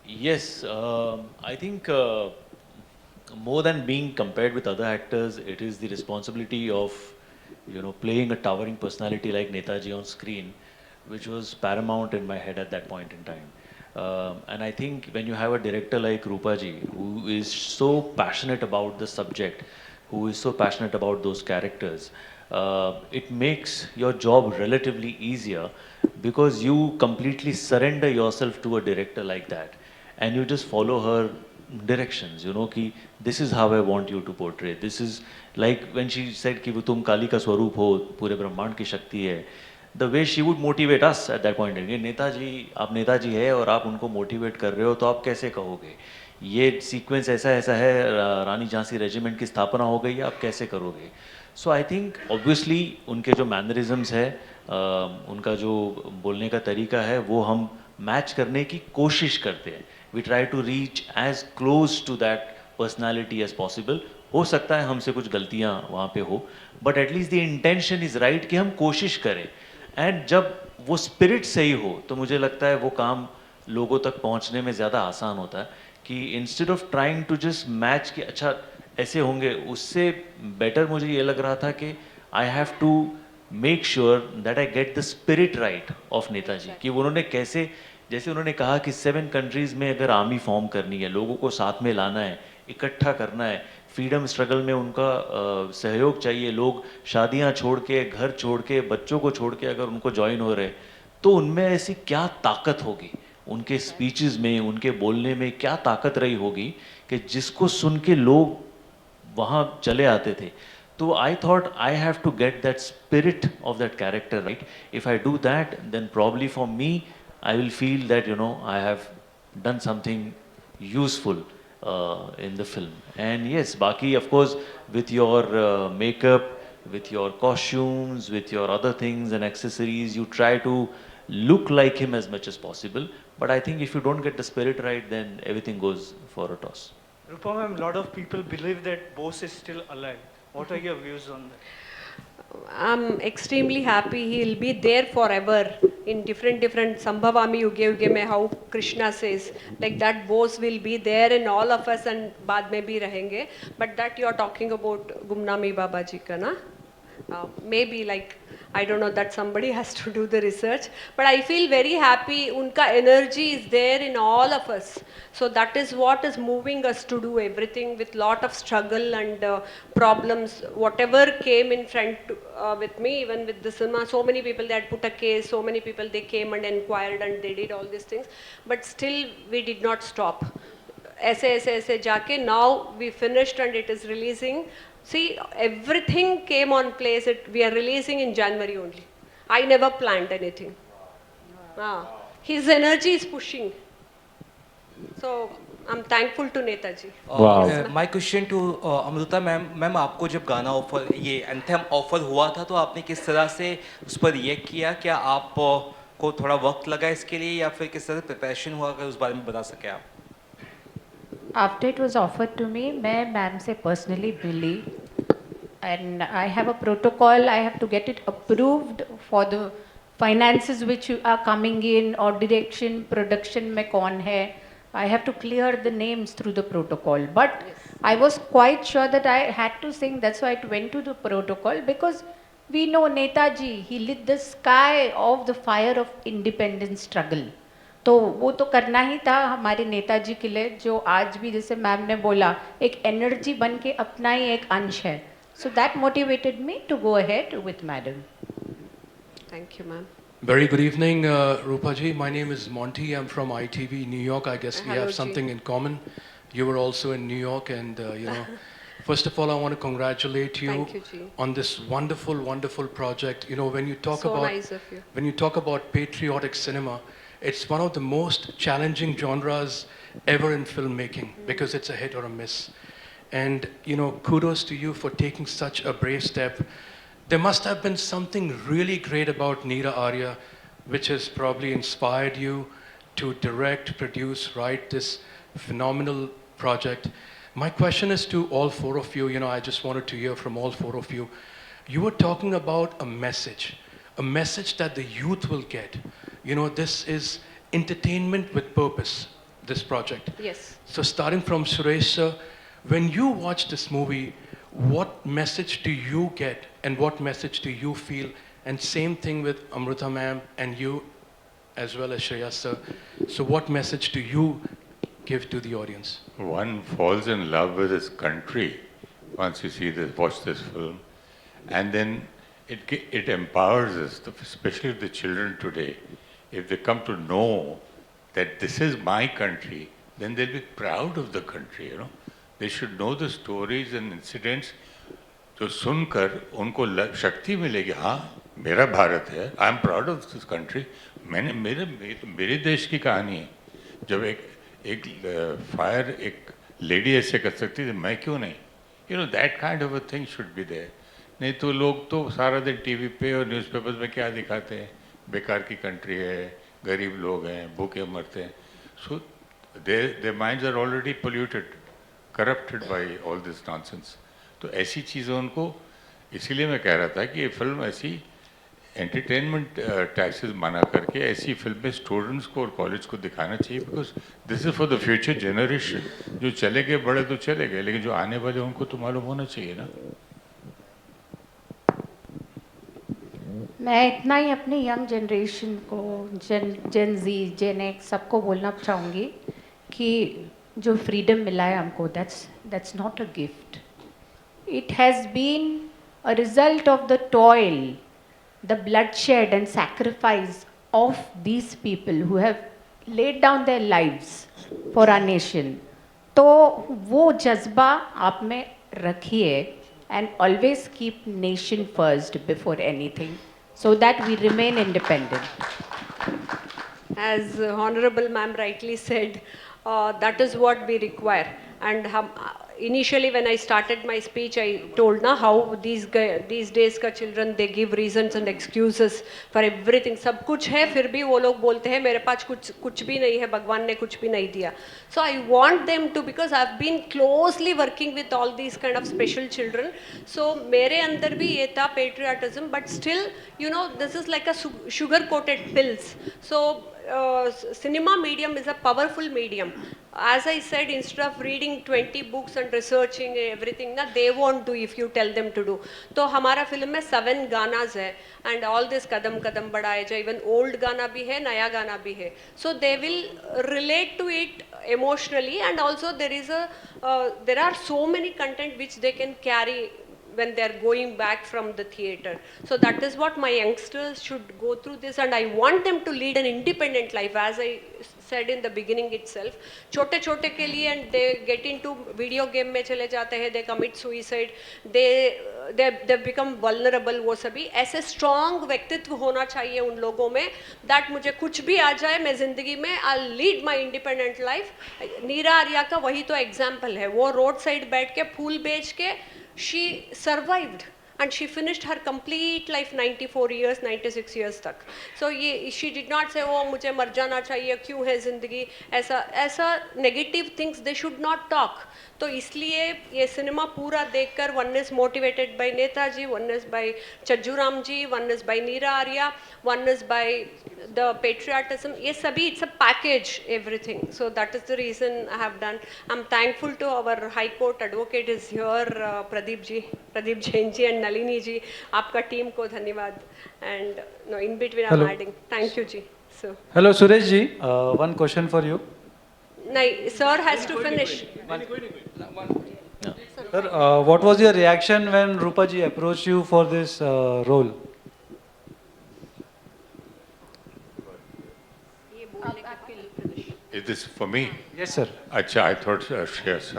Yes, I think more than being compared with other actors, it is the responsibility of, you know, playing a towering personality like Netaji on screen, which was paramount in my head at that point in time. And I think when you have a director like Rupaji, who is so passionate about the subject, who is so passionate about those characters, it makes your job relatively easier because you completely surrender yourself to a director like that and you just follow her directions, you know, ki this is how I want you to portray. This is like when she said कि वो तुम काली का स्वरूप हो, पूरे ब्रह्मांड की शक्ति है. The way she would motivate us at that point, कि नेताजी, आप नेताजी है और आप उनको मोटिवेट कर रहे हो तो आप कैसे कहोगे? ये सीक्वेंस ऐसा ऐसा है, रानी झांसी रेजिमेंट की स्थापना हो गई, आप कैसे करोगे? सो आई थिंक ऑब्वियसली उनके जो मैनरिज्म्स है, उनका जो बोलने का तरीका है, वो हम मैच करने की कोशिश करते हैं. We try to reach as close to that personality as possible. हो सकता है हमसे कुछ गलतियाँ वहाँ पे हो, but at least the intention is right कि हम कोशिश करें. एंड जब वो स्पिरिट सही हो तो मुझे लगता है वो काम लोगों तक पहुँचने में ज़्यादा आसान होता है कि instead of trying to just match कि अच्छा ऐसे होंगे, उससे बेटर मुझे ये लग रहा था कि I have to make sure that I get the spirit right of Netaji. कि उन्होंने कैसे, जैसे उन्होंने कहा कि 7 कंट्रीज़ में अगर आर्मी फॉर्म करनी है, लोगों को साथ में लाना है, इकट्ठा करना है, फ्रीडम स्ट्रगल में उनका सहयोग चाहिए, लोग शादियां छोड़ के, घर छोड़ के, बच्चों को छोड़ के अगर उनको ज्वाइन हो रहे, तो उनमें ऐसी क्या ताकत होगी, उनके स्पीचेस में, उनके बोलने में क्या ताकत रही होगी कि जिसको सुन के लोग वहाँ चले आते थे. तो I thought I have to get that spirit of that character right. If I do that then probably for me I will feel that you know I have done something useful in the film. And yes, Baki, of course, with your makeup, with your costumes, with your other things and accessories, you try to look like him as much as possible. But I think if you don't get the spirit right, then everything goes for a toss. Rupa ma'am, a lot of people believe that Bose is still alive. What are your views on that? I'm extremely happy he'll be there forever in different Sambhavami Yuge Yuge mein, how Krishna says, like that Bose will be there in all of us and baad mein bhi rahenge. But that you're talking about Gumnami Baba ji ka na? Maybe like, I don't know, that somebody has to do the research, but I feel very happy unka energy is there in all of us. So that is what is moving us to do everything with lot of struggle and problems. Whatever came in front with me, even with the cinema, so many people they had put a case, so many people they came and inquired and they did all these things, but still we did not stop. ऐसे जाके now we finished and it is releasing. See, everything came on place. We are releasing in January only. I never planned anything. His energy is pushing. So I'm thankful to Netaji. Wow. My question to Amrita ma'am, आपको जब गाना offer, ये anthem offer हुआ था, तो आपने किस तरह से उस पर रिएक्ट किया? क्या आप को थोड़ा वक्त लगा इसके लिए या फिर किस तरह से प्रिपरेशन हुआ, अगर उस बारे में बता सके आप? After it was offered to me, मैं मैम से personally मिली, and I have a protocol. I have to get it approved for the finances which are coming in, or direction, production में कौन है. I have to clear the names through the protocol. But I was quite sure that I had to sing. That's why I went to the protocol, because we know Netaji, he lit the sky of the fire of independence struggle. तो वो तो करना ही था हमारे नेताजी के लिए, जो आज भी जैसे मैम ने बोला एक एनर्जी बन के अपना ही एक अंश है. So that motivated me to go ahead with madam. Thank you, ma'am. Very good evening, Rupa ji. My name is Monty. I'm from ITV New York. I guess we Hello, have something Ji. in common. You were also in New York, and you know, first of all, I want to congratulate you, Thank you, Ji. on this wonderful, wonderful project. You know, when you talk So about nice of you. when you talk about patriotic cinema, it's one of the most challenging genres ever in filmmaking, because it's a hit or a miss. And you know, kudos to you for taking such a brave step. There must have been something really great about Neera Arya, which has probably inspired you to direct, produce, write this phenomenal project. My question is to all 4 of you. You know, I just wanted to hear from all 4 of you. You were talking about a message that the youth will get. you know, this is entertainment with purpose, this project. Yes. So starting from Suresh sir, when you watch this movie, what message do you get and what message do you feel? And same thing with Amrita ma'am and you as well as Shreya sir. So what message do you give to the audience? One falls in love with his country once you see this, watch this film, and then it empowers us, especially the children today. If they come to know that this is my country, then they'll be proud of the country. You know, they should know the stories and incidents. जो सुनकर उनको शक्ति मिलेगी, हाँ मेरा भारत है, I am proud of this country, मैंने मेरे देश की कहानी है. जब एक फायर एक लेडी ऐसे कर सकती थी, मैं क्यों नहीं? You know that kind of a thing should be there. नहीं तो लोग तो सारा दिन टीवी पे और न्यूज़पेपर्स में क्या दिखाते हैं, बेकार की कंट्री है, गरीब लोग हैं, भूखे मरते हैं. So their minds are already polluted, corrupted by all this nonsense. तो ऐसी चीज़ें उनको, इसीलिए मैं कह रहा था कि ये फिल्म ऐसी एंटरटेनमेंट टैक्सेस मना करके ऐसी फिल्में स्टूडेंट्स को और कॉलेज को दिखाना चाहिए, because this is for the future generation. जो चले गए बड़े तो चले गए, लेकिन जो आने वाले उनको तो मालूम होना चाहिए ना. मैं इतना ही अपने यंग जनरेशन को, जेन जी, जेन एक्स, सबको बोलना चाहूँगी कि जो फ्रीडम मिला है हमको, that's not a gift. It has been a result of the toil, the bloodshed and sacrifice of these people who have laid down their lives for our nation. तो वो जज्बा आप में रखिए and always keep nation first before anything so that we remain independent. As Honorable Ma'am rightly said, that is what we require. And initially when I started my speech, I told na how these days का children, they give reasons and excuses for everything. सब कुछ है फिर भी वो लोग बोलते हैं मेरे पास कुछ भी नहीं है, भगवान ने कुछ भी नहीं दिया. So I want them to, because I've been closely working with all these kind of special children. So मेरे अंदर भी ये था patriotism, but still, you know, this is like a sugar-coated pills. So cinema medium is a powerful medium. As I said, instead of reading 20 books and researching everything, na, they won't do if you tell them to do. तो हमारा film में 7 गानाज है, and all this कदम कदम बढ़ाए जाए, even old गाना भी है, नया गाना भी है. So they will relate to it emotionally, and also there are so many content which they can carry when they are going back from the theater. So that is what my youngsters should go through this, and I want them to lead an independent life, as I said in the beginning itself. छोटे छोटे के लिए, and they get into video game में चले जाते हैं, they commit suicide, they become vulnerable. वो सभी ऐसे strong व्यक्तित्व होना चाहिए उन लोगों में, that मुझे कुछ भी आ जाए मैं ज़िंदगी में, I'll lead my independent life. नीरा आर्या का वही तो example है. वो road side बैठ के फूल बेच के she survived and she finished her complete life 94 years, 96 years तक. So she did not say, oh मुझे मर जाना चाहिए, क्यों है ज़िंदगी, ऐसा negative things they should not talk. तो इसलिए ये सिनेमा पूरा देखकर, one is motivated by Netaji, one is by चज्जूराम ji, one is by Neera Arya, one is by the patriotism. ये सभी, it's a package, everything. So that is the reason I have done. I'm thankful to our High Court advocate is here, Pradeep Jain ji and Nalini ji. आपका team को धन्यवाद. And no, in between I'm adding. Thank you ji. So. Hello Suresh ji, one question for you. नहीं, sir has to finish. Sir, what was your reaction when Rupa ji approached you for this role? Is this for me? Yes, sir. Acha, I thought yes.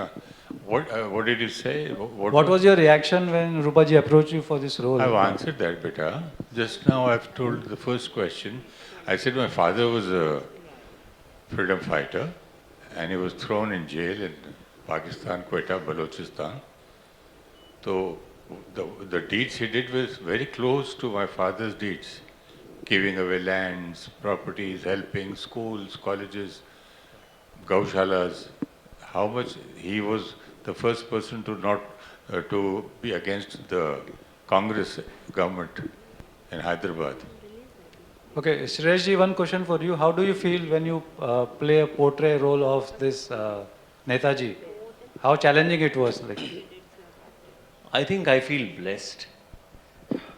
What did you say? What was your reaction when Rupa ji approached you for this role? I've answered that, beta. Just now I've told the first question. I said my father was a freedom fighter and he was thrown in jail in Pakistan, Quetta, Balochistan. So the deeds he did was very close to my father's deeds. Giving away lands, properties, helping schools, colleges, gaushalas. How much he was the first person to not to be against the Congress government in Hyderabad. Okay, Suresh ji, one question for you. How do you feel when you play a portrait role of this Netaji? How challenging it was? Like, I think I feel blessed.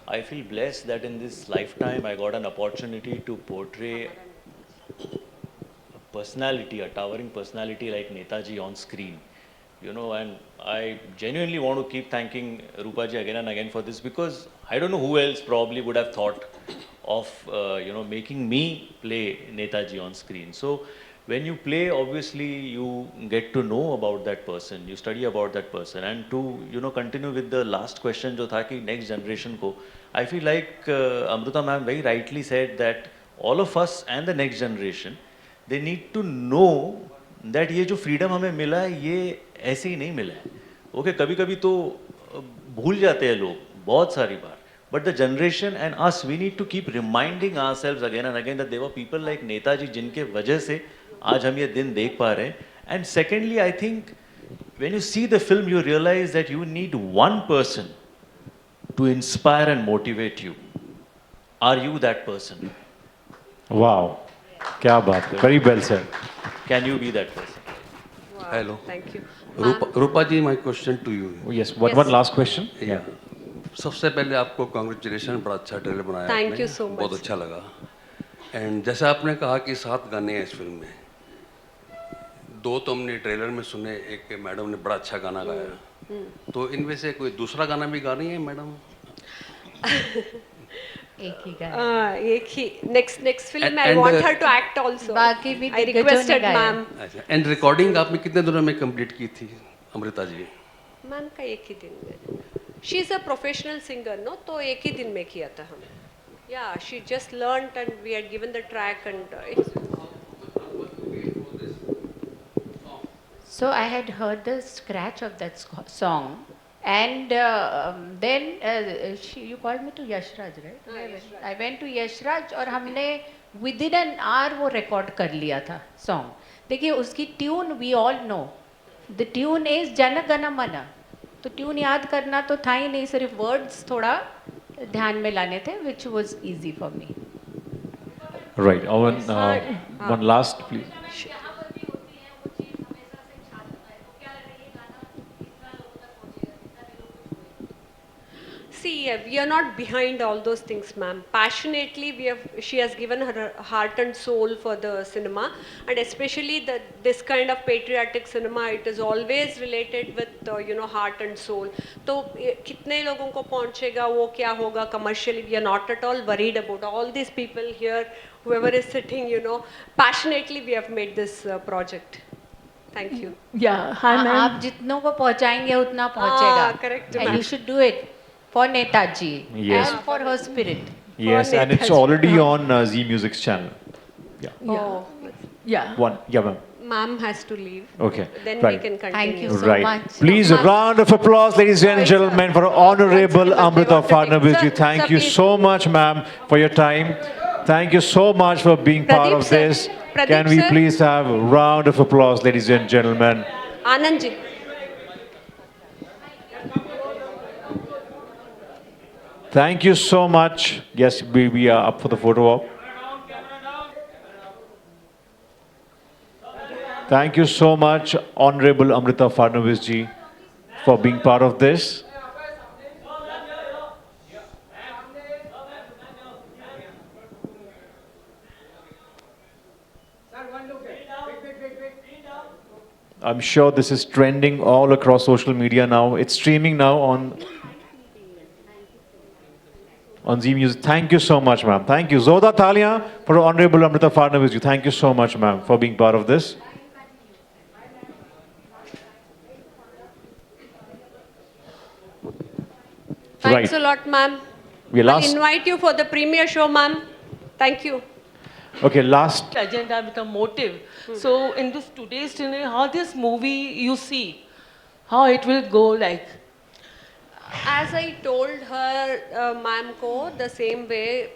I feel blessed that in this lifetime I got an opportunity to portray a personality, a towering personality like Netaji on screen. You know, and I genuinely want to keep thanking Rupaji again and again for this, because I don't know who else probably would have thought of, making me play Netaji on screen. So when you play, obviously you get to know about that person, you study about that person. And to, continue with the last question जो था कि next generation को, I feel like Amruta ma'am very rightly said that all of us and the next generation, they need to know that ये जो freedom हमें मिला है, ये ऐसे ही नहीं मिला है. Okay, कभी कभी तो भूल जाते हैं लोग बहुत सारी बार. But the generation and us, we need to keep reminding ourselves again and again that there were people like Netaji जिनके वजह से आज हम ये दिन देख पा रहे हैं. And secondly, I think when you see the film, you realize that you need one person to inspire and motivate you. Are you that person? Wow. क्या बात है. Very well said. Can you be that person? Wow, Hello. Thank you. Rupa ji, my question to you. Oh, yes. One last question. Yeah. सबसे पहले आपको congratulation, बड़ा अच्छा trailer बनाया Thank आपने, you so much. बहुत अच्छा लगा. एंड जैसा आपने कहा कि 7 गाने हैं इस फिल्म में, 2 तो हमने ट्रेलर में सुने, एक मैडम ने बड़ा अच्छा गाना गाया, तो इनमें से कोई दूसरा गाना भी गा रही है मैडम? एक ही गाना. एक ही next film I And, want her to act also. बाकी भी I दिग्गजों ने requested गाया. ma'am. अच्छा. एंड रिकॉर्डिंग आपने कितने दिनों में कंप्लीट की थी अमृता जी? मैम का एक ही दिन में. She is a professional singer, no? तो एक ही दिन में किया था हम. Yeah, she just learnt and we had given the track and it's. So I had heard the scratch of that song, and then you called me to Yashraj, right? I went to Yashraj और हमने within an hour वो record कर लिया था song. देखिए उसकी tune we all know. The tune is Jana Gana मन. तो ट्यून याद करना तो था ही नहीं, सिर्फ वर्ड्स थोड़ा ध्यान में लाने थे, which was easy for me. Right. One last, please. See, we are not behind all those things, ma'am. Passionately, she has given her heart and soul for the cinema, and especially this kind of patriotic cinema. It is always related with heart and soul. तो कितने लोगों को पहुंचेगा, वो क्या होगा commercially? We are not at all worried about all these people here. Whoever is sitting, passionately we have made this project. Thank you. Yeah, hi ma'am. आप जितनों को पहुंचाएंगे उतना पहुंचेगा. Correct, And ma'am. you should do it for Netaji Yes. and for her spirit. Yes, and it's already on Z Music's channel. Oh, Yeah. Yeah, ma'am. ma'am has to leave. Okay. Then Right. we can continue. Thank you so Right. much. Please, a Ma'am. round of applause, ladies and gentlemen, for Honorable Sir, Amrita sir, Fadnavis ji. sir, Thank sir, you please. so much, ma'am, for your time. Thank you so much for being part Pradeep, of sir. this. Pradeep, Can we sir. please have a round of applause, ladies and gentlemen? Anand ji. Thank you so much. Yes, we are up for the photo op. Thank you so much, Honorable Amrita Fadnavis ji, for being part of this. I'm sure this is trending all across social media now. It's streaming now on Z Music. Thank you so much, ma'am. Thank you. Zoda Thalia for Honorable Amrita Fadnavis ji. Thank you so much, ma'am, for being part of this. Thanks Right. a lot, ma'am. We I'll last. invite you for the premiere show, ma'am. Thank you. Okay, last. Agenda with a motive. So in this today's dinner, how this movie you see, how it will go like? As I told her, ma'am ko, the same way,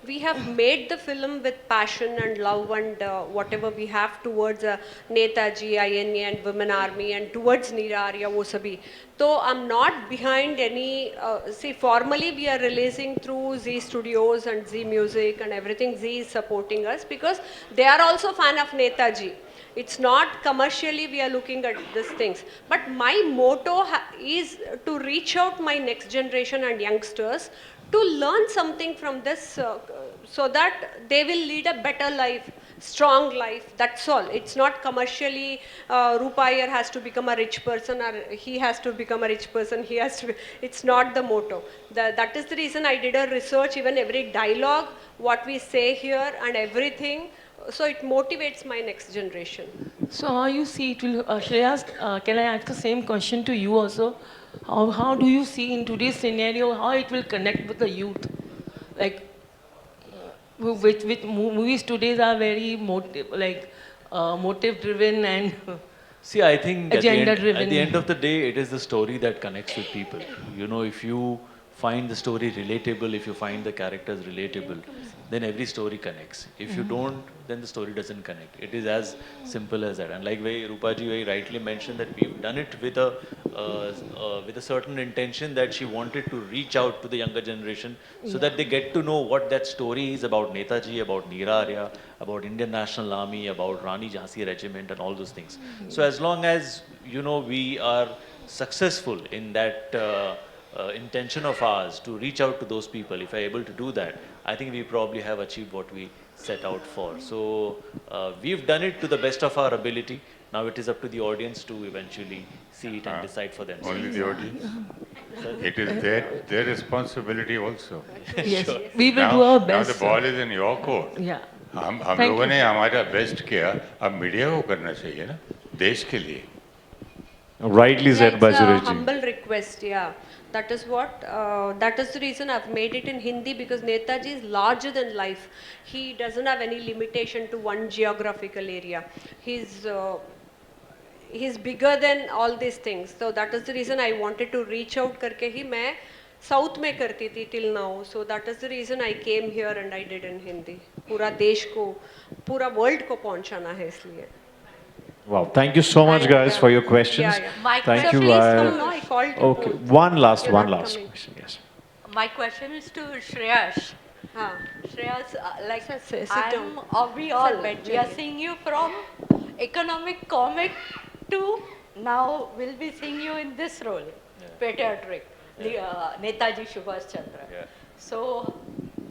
we have made the film with passion and love and whatever we have towards Netaji, INA and Women Army and towards Neera Arya, wo sabhi. So I'm not behind any, see, formally we are releasing through Z Studios and Z Music and everything. Z is supporting us because they are also fan of Netaji. It's not commercially we are looking at these things. But my motto is to reach out my next generation and youngsters to learn something from this so that they will lead a better life, strong life, that's all. It's not commercially, Rupa Iyer has to become a rich person or he has to become a rich person, he has to, it's not the motto. That is the reason I did a research, even every dialogue, what we say here and everything, so it motivates my next generation. So how you see it will, Shreyas, can I ask the same question to you also? How do you see in today's scenario, how it will connect with the youth? Like, with movies today are very motive driven and See, I think at agenda at driven. the end of the day, it is the story that connects with people. You know, if you find the story relatable, if you find the characters relatable, then every story connects. If you don't, then the story doesn't connect. It is as simple as that. And like Rupaji very rightly mentioned that we've done it with a certain intention that she wanted to reach out to the younger generation so that they get to know what that story is about Netaji, about Neera Arya, about Indian National Army, about Rani Jhansi Regiment and all those things. So as long as, you know, we are successful in that intention of ours to reach out to those people, if we're able to do that, I think we probably have achieved what we set out for. So we've done it to the best of our ability. Now it is up to the audience to eventually see it and decide for themselves. Only the audience? It is their responsibility also. Yes, Sure. we will do our Now best. the ball is in your court. Yeah. हम Thank लोगों you. ने हमारा best किया, अब media को करना चाहिए ना, देश के लिए. Rightly said Yeah, by it's a Suresh ji. humble request, yeah. That is what, that is the reason I've made it in Hindi, because Netaji is larger than life. He doesn't have any limitation to one geographical area. He's bigger than all these things. So that is the reason I wanted to reach out करके ही मैं South में करती थी till now. So that is the reason I came here and I did in Hindi. पूरा देश को, पूरा world को पहुंचाना है इसलिए. Wow, thank you so much, guys, for your questions. Yeah, yeah. My Thank question you. is No, I called you Okay, both. one last You're not question. coming. Yes. My question is to Shreyas. हाँ. Shreyas, like sit I'm, down. or we all, Sir, bed we are जाइए. seeing you from economic comic to now we'll be seeing you in this role, patriotic, the Netaji Subhash Chandra. Yeah. So,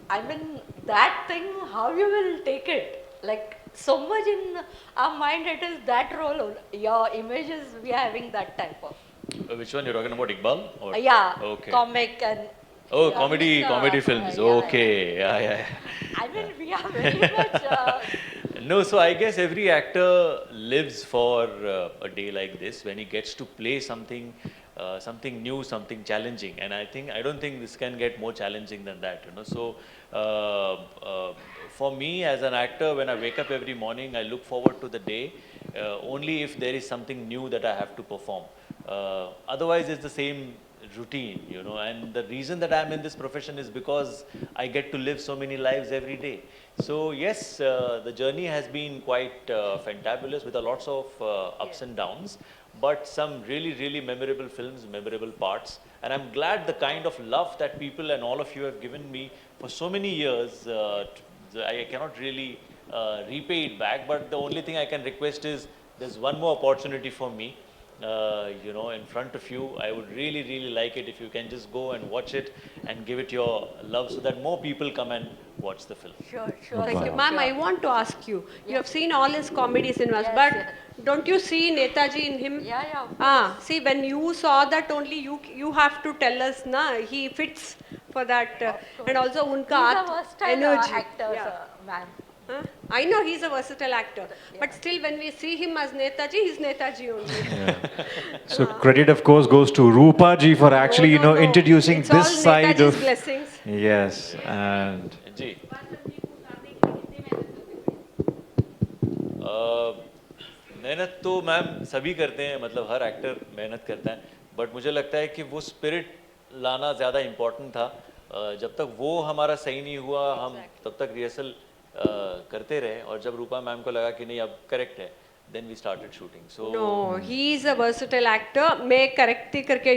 I mean, that thing, how you will take it? Like, so much in our mind it is that role, your images, we are having that type of. Which one you're talking about, Iqbal? Or? Yeah, Okay. comic and. Oh, I comedy, mean, comedy films. yeah, Okay, yeah. I mean, we are very much. No, so I guess every actor lives for a day like this when he gets to play something, something new, something challenging. And I don't think this can get more challenging than that, you know. So for me as an actor, when I wake up every morning, I look forward to the day only if there is something new that I have to perform. Otherwise, it's the same routine, you know, and the reason that I'm in this profession is because I get to live so many lives every day. So yes, the journey has been quite fantabulous with a lots of ups and downs, but some really, really memorable films, memorable parts. And I'm glad the kind of love that people and all of you have given me for so many years, I cannot really repay it back, but the only thing I can request is there's one more opportunity for me. You know, in front of you, I would really, really like it if you can just go and watch it and give it your love so that more people come and watch the film. Sure, sure. Thank you. Ma'am, I want to ask you, you have seen all his comedy cinemas, Yes, but yes. don't you see Netaji in him? Yeah, yeah. of Ah, see, when you saw that only you have to tell us, na, he fits for that. And also unka He's a versatile energy. actor, Yeah. man. Huh? I know he's a versatile actor, but still when we see him as Netaji, he's Netaji only. So credit, of course, goes to Rupa ji for actually, you know, No. introducing It's this all side Netaji's of. blessings. Yes, and जी मेहनत तो ma'am सभी करते हैं, मतलब हर actor मेहनत करता है, but मुझे लगता है कि वो स्पिरिट लाना ज़्यादा इम्पोर्टेंट था. जब तक वो हमारा सही नहीं हुआ, हम तब तक रिहर्सल करते रहे, और जब रूपा मैम को लगा कि नहीं अब करेक्ट है, then we started shooting. So No, he is a versatile actor. मैं correctly करके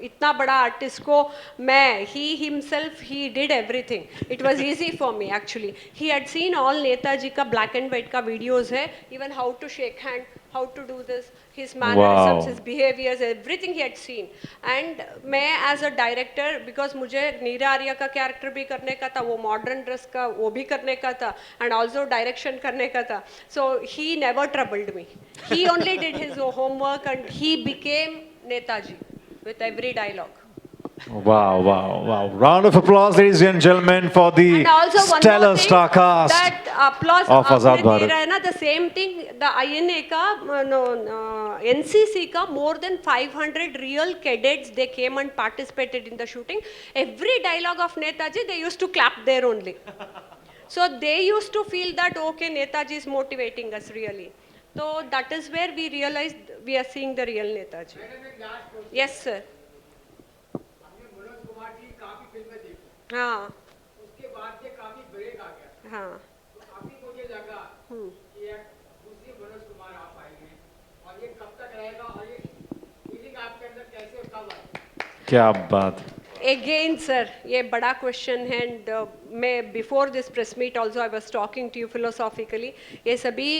इतना बड़ा artist को मैं he himself he did everything. It was easy for me actually. He had seen all Netaji का black and white का videos है. Even how to shake hand, how to do this, his mannerisms, Wow. his behaviors, everything he had seen. And मैं as a director because मुझे नीरा आर्या का character भी करने का था, वो modern dress का वो भी करने का था, and also direction करने का था. So he never troubled me. He only did his homework and he became Netaji with every dialogue. Wow, wow, wow. Round of applause, ladies and gentlemen, for the And also one stellar more thing, star cast that applause of Azad आपने दे Bharat. रहा है ना, the same thing, the INA का, no, NCC का, more than 500 real cadets, they came and participated in the shooting. Every dialogue of Netaji, they used to clap there only. So they used to feel that, okay, Netaji is motivating us really. So that is where we realized we are seeing the real Netaji. Yes, sir. हाँ उसके बाद से काफी break आ गया हाँ तो अभी मुझे लगा कि एक दूसरी मनोज कुमार आ पाएंगे और ये कब तक रहेगा और ये फीलिंग आपके अंदर कैसे और कब आई क्या बात. Again, sir, ये बड़ा question है and मैं before this press meet also I was talking to you philosophically. ये सभी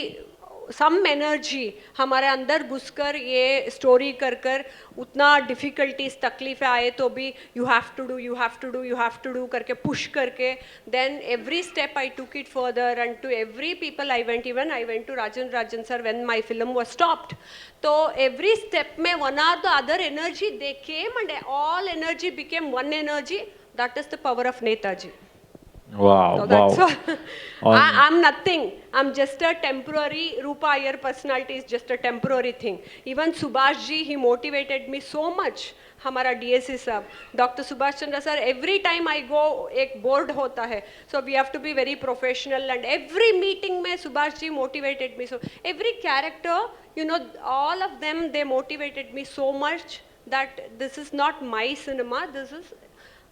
some energy हमारे अंदर घुसकर ये story कर कर उतना difficulties तकलीफें आए तो भी you have to do, you have to do, you have to do करके push करके then every step I took it further and to every people I went, even I went to Rajan sir when my film was stopped. So every step में one or the other energy they came and all energy became one energy. That is the power of Netaji. Wow, So that's wow. all. I'm nothing. I'm just a temporary, Rupa Iyer personality is just a temporary thing. Even Subhash ji, he motivated me so much. हमारा DSC साहब, Dr. Subhash Chandra sir, every time I go, एक board होता है. So we have to be very professional and every meeting में Subhash ji motivated me. So every character, you know, all of them, they motivated me so much that this is not my cinema, this is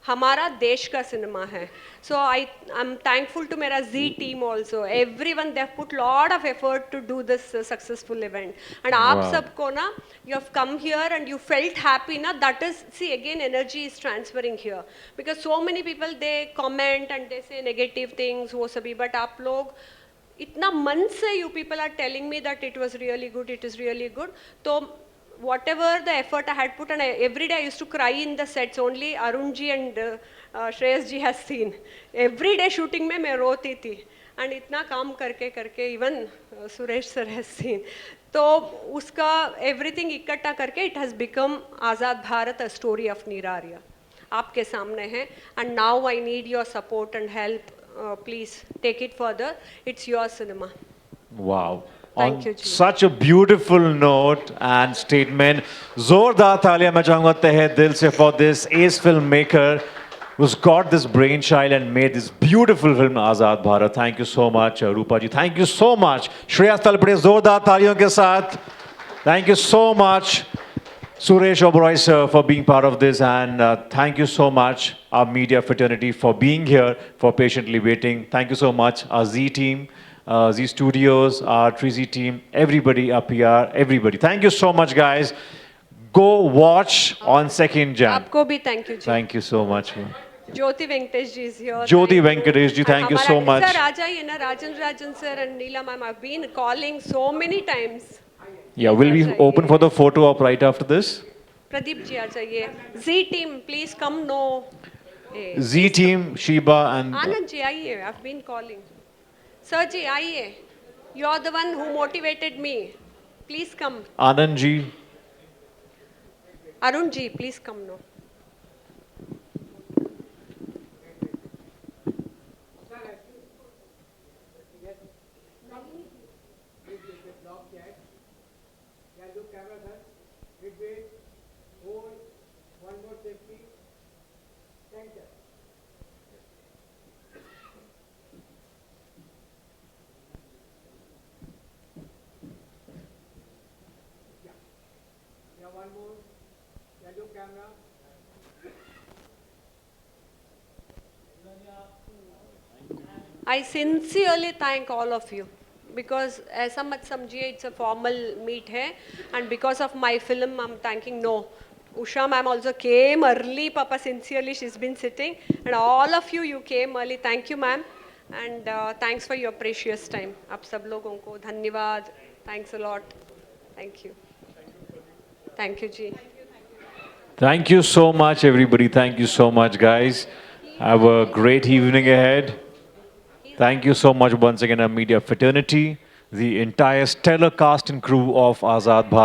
हमारा देश का cinema है. So I'm thankful to मेरा Z team also. Everyone they have put lot of effort to do this successful event. And आप Wow. सबको ना, you have come here and you felt happy ना. That is, see again energy is transferring here because so many people they comment and they say negative things वो सभी, but आप लोग इतना मन से you people are telling me that it was really good, it is really good. तो whatever the effort I had put, and every day I used to cry in the sets. Only Arun ji and Shreyas ji has seen. Every day shooting में मैं रोती थी. And इतना काम करके करके even Suresh sir has seen. तो उसका everything इकट्ठा करके it has become Azad Bharat, a story of Neera Arya. आपके सामने है. And now I need your support and help. Please take it further. It's your cinema. Wow. Thank On you, ji. such a beautiful note and statement, जोरदार तालियां मैं चाहूंगा तहे दिल से for this ace filmmaker who's got this brainchild and made this beautiful film Azad Bharat. Thank you so much, Rupa ji. Thank you so much. Shreyas Talpade जोरदार तालियों के साथ. Thank you so much, Suresh Oberoi sir, for being part of this, and thank you so much, our media fraternity, for being here, for patiently waiting. Thank you so much, our Z team. Z Studios, our Trizy team, everybody, our PR, everybody. Thank you so much, guys. Go watch on 2nd Jan. आपको भी thank you ji. Thank you so much. Jyoti Venkatesh ji is here. Jyoti Thank you. Venkatesh ji, thank you so हमारा- much. Sir, आ जाइए ना, Rajan sir and Neela ma'am, I've been calling so many times. Yeah, will we open for the photo op right after this? Pradeep ji आ जाइए. Z team, please come no. Hey. Z team, Sheba and Anand ji आइए, I've been calling. Sir ji आइए. You're the one who motivated me. Please come. Anand ji. Arun ji, please come no. one more yellow camera. I sincerely thank all of you. because ऐसा मत समझिए it's a formal meet है, and because of my film I'm thanking Usha ma'am also came early, Papa, sincerely she's been sitting, and all of you came early. Thank you ma'am, and thanks for your precious time. आप सब लोगों को धन्यवाद. Thanks a lot. Thank you. Thank you ji. Thank you so much, everybody. Thank you so much, guys. Have a great evening ahead. Thank you so much once again, our media fraternity, the entire stellar cast and crew of Azad Bharat.